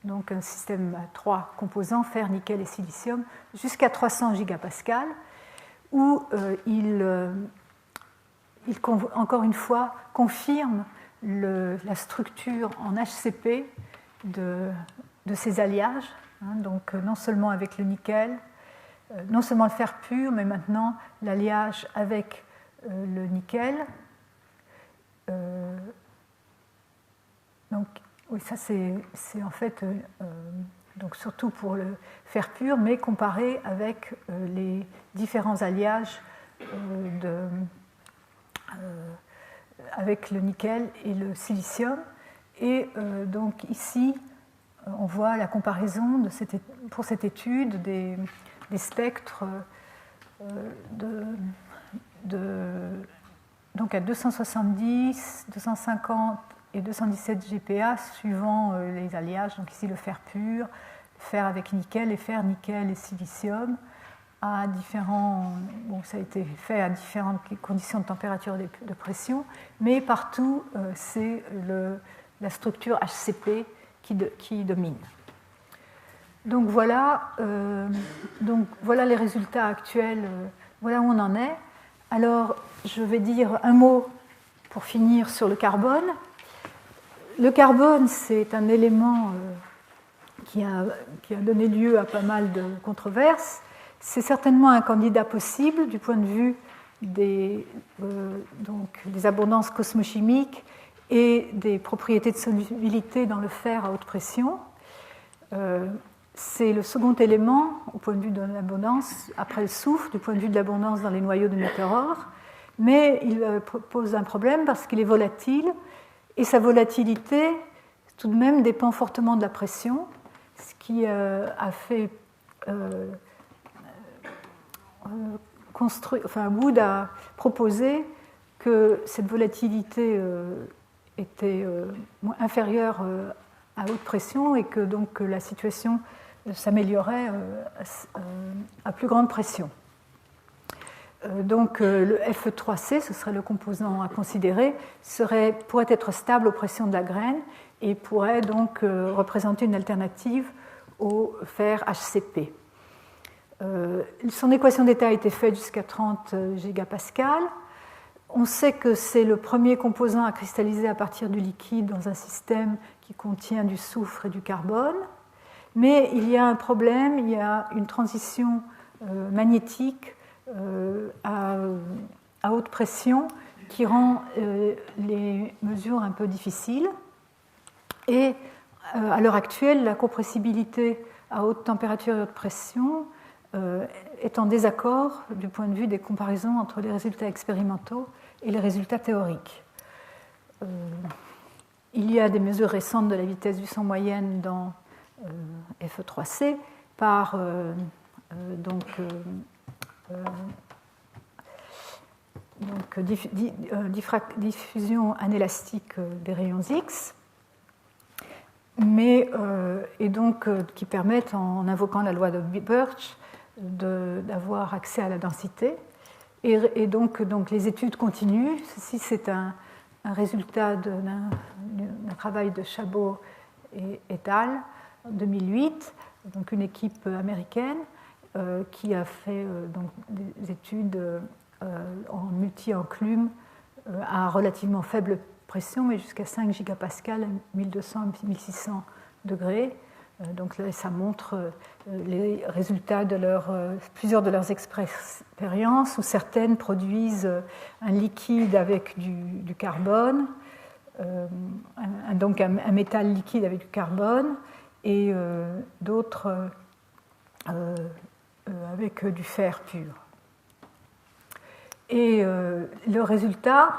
donc un système à 3 composants, fer, nickel et silicium, jusqu'à 300 gigapascales, où il encore une fois confirme la structure en HCP de ces alliages, donc non seulement avec le nickel, non seulement le fer pur, mais maintenant l'alliage avec le nickel. Donc, oui, ça c'est en fait donc surtout pour le fer pur, mais comparé avec les différents alliages avec le nickel et le silicium. Et donc ici, on voit la comparaison pour cette étude des spectres de donc à 270, 250 et 217 GPa suivant les alliages. Donc ici le fer pur, fer avec nickel et fer, nickel et silicium. À différents, bon, ça a été fait à différentes conditions de température et de pression, mais partout c'est la structure HCP qui domine. Donc voilà les résultats actuels, voilà où on en est. Alors je vais dire un mot pour finir sur le carbone. Le carbone, c'est un élément qui a donné lieu à pas mal de controverses. C'est certainement un candidat possible du point de vue des abondances cosmochimiques et des propriétés de solubilité dans le fer à haute pression. C'est le second élément au point de vue de l'abondance, après le soufre, du point de vue de l'abondance dans les noyaux de météores, mais il pose un problème parce qu'il est volatile, et sa volatilité tout de même dépend fortement de la pression, ce qui a fait Wood a proposé que cette volatilité était inférieure à haute pression et que donc la situation s'améliorait à plus grande pression. Donc le Fe3C, ce serait le composant à considérer, pourrait être stable aux pressions de la graine et pourrait donc représenter une alternative au fer HCP. Son équation d'état a été faite jusqu'à 30 gigapascales. On sait que c'est le premier composant à cristalliser à partir du liquide dans un système qui contient du soufre et du carbone. Mais il y a un problème, il y a une transition magnétique à haute pression qui rend les mesures un peu difficiles. Et à l'heure actuelle, la compressibilité à haute température et haute pression est en désaccord du point de vue des comparaisons entre les résultats expérimentaux et les résultats théoriques. Il y a des mesures récentes de la vitesse du son moyenne dans Fe3C par diffusion anélastique des rayons X, et donc qui permettent, en invoquant la loi de Birch, d'avoir accès à la densité. Et donc les études continuent. Ceci, c'est un résultat d'un travail de Chabot et al. En 2008, donc une équipe américaine qui a fait des études en multi-enclume à relativement faible pression, mais jusqu'à 5 gigapascales, 1200-1600 degrés. Donc là, ça montre les résultats de plusieurs de leurs expériences, où certaines produisent un liquide avec du carbone, donc un métal liquide avec du carbone, et d'autres avec du fer pur. Et le résultat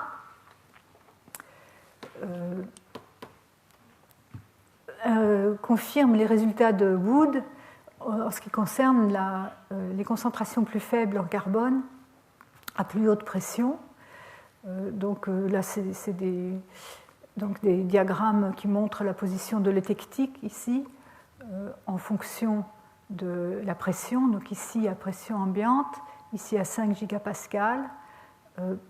confirme les résultats de Wood en ce qui concerne les concentrations plus faibles en carbone à plus haute pression. Donc là, c'est des diagrammes qui montrent la position de l'étectique ici en fonction de la pression. Donc ici à pression ambiante, ici à 5 gigapascales,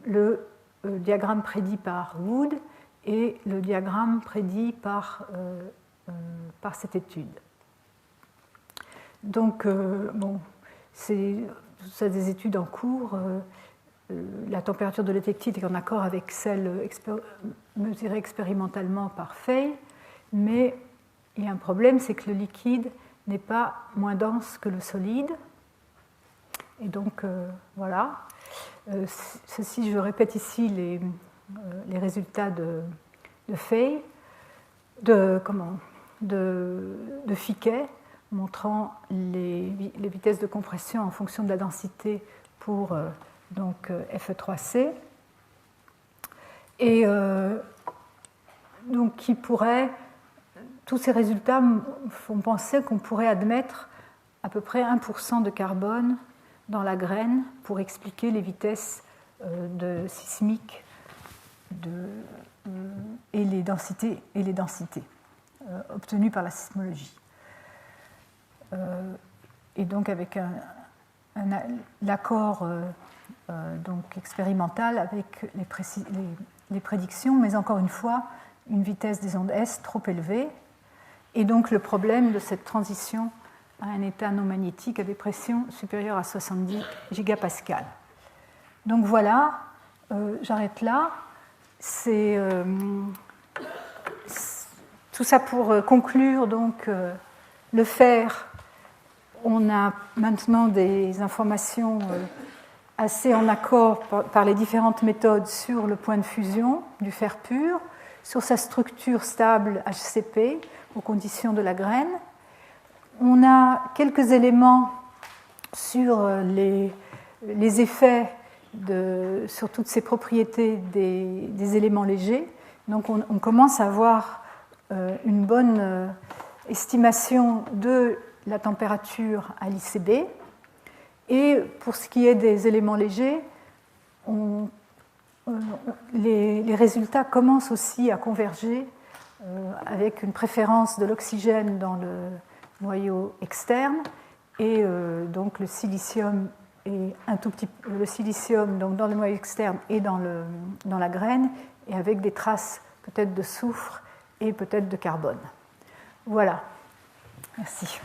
le diagramme prédit par Wood et le diagramme prédit par cette étude. Donc, c'est des études en cours. La température de l'étectite est en accord avec celle mesurée expérimentalement par Fay, mais il y a un problème, c'est que le liquide n'est pas moins dense que le solide. Et donc, voilà. Ceci, je répète ici les résultats de Fay, de Ficquet, montrant les vitesses de compression en fonction de la densité pour Fe3C. Et donc, tous ces résultats font penser qu'on pourrait admettre à peu près 1% de carbone dans la graine pour expliquer les vitesses sismiques et les densités obtenues par la sismologie. Et donc avec l'accord donc expérimental avec les prédictions, mais encore une fois, une vitesse des ondes S trop élevée, et donc le problème de cette transition à un état non magnétique à des pressions supérieures à 70 gigapascales. Donc voilà, j'arrête là. C'est tout ça pour conclure donc le fer. On a maintenant des informations assez en accord par les différentes méthodes sur le point de fusion du fer pur, sur sa structure stable HCP aux conditions de la graine. On a quelques éléments sur les effets sur toutes ces propriétés des éléments légers. Donc on commence à avoir une bonne estimation de la température à l'ICB. Et pour ce qui est des éléments légers, les résultats commencent aussi à converger avec une préférence de l'oxygène dans le noyau externe et donc le silicium et le silicium donc dans le noyau externe et dans la graine, et avec des traces peut-être de soufre et peut-être de carbone. Voilà. Merci.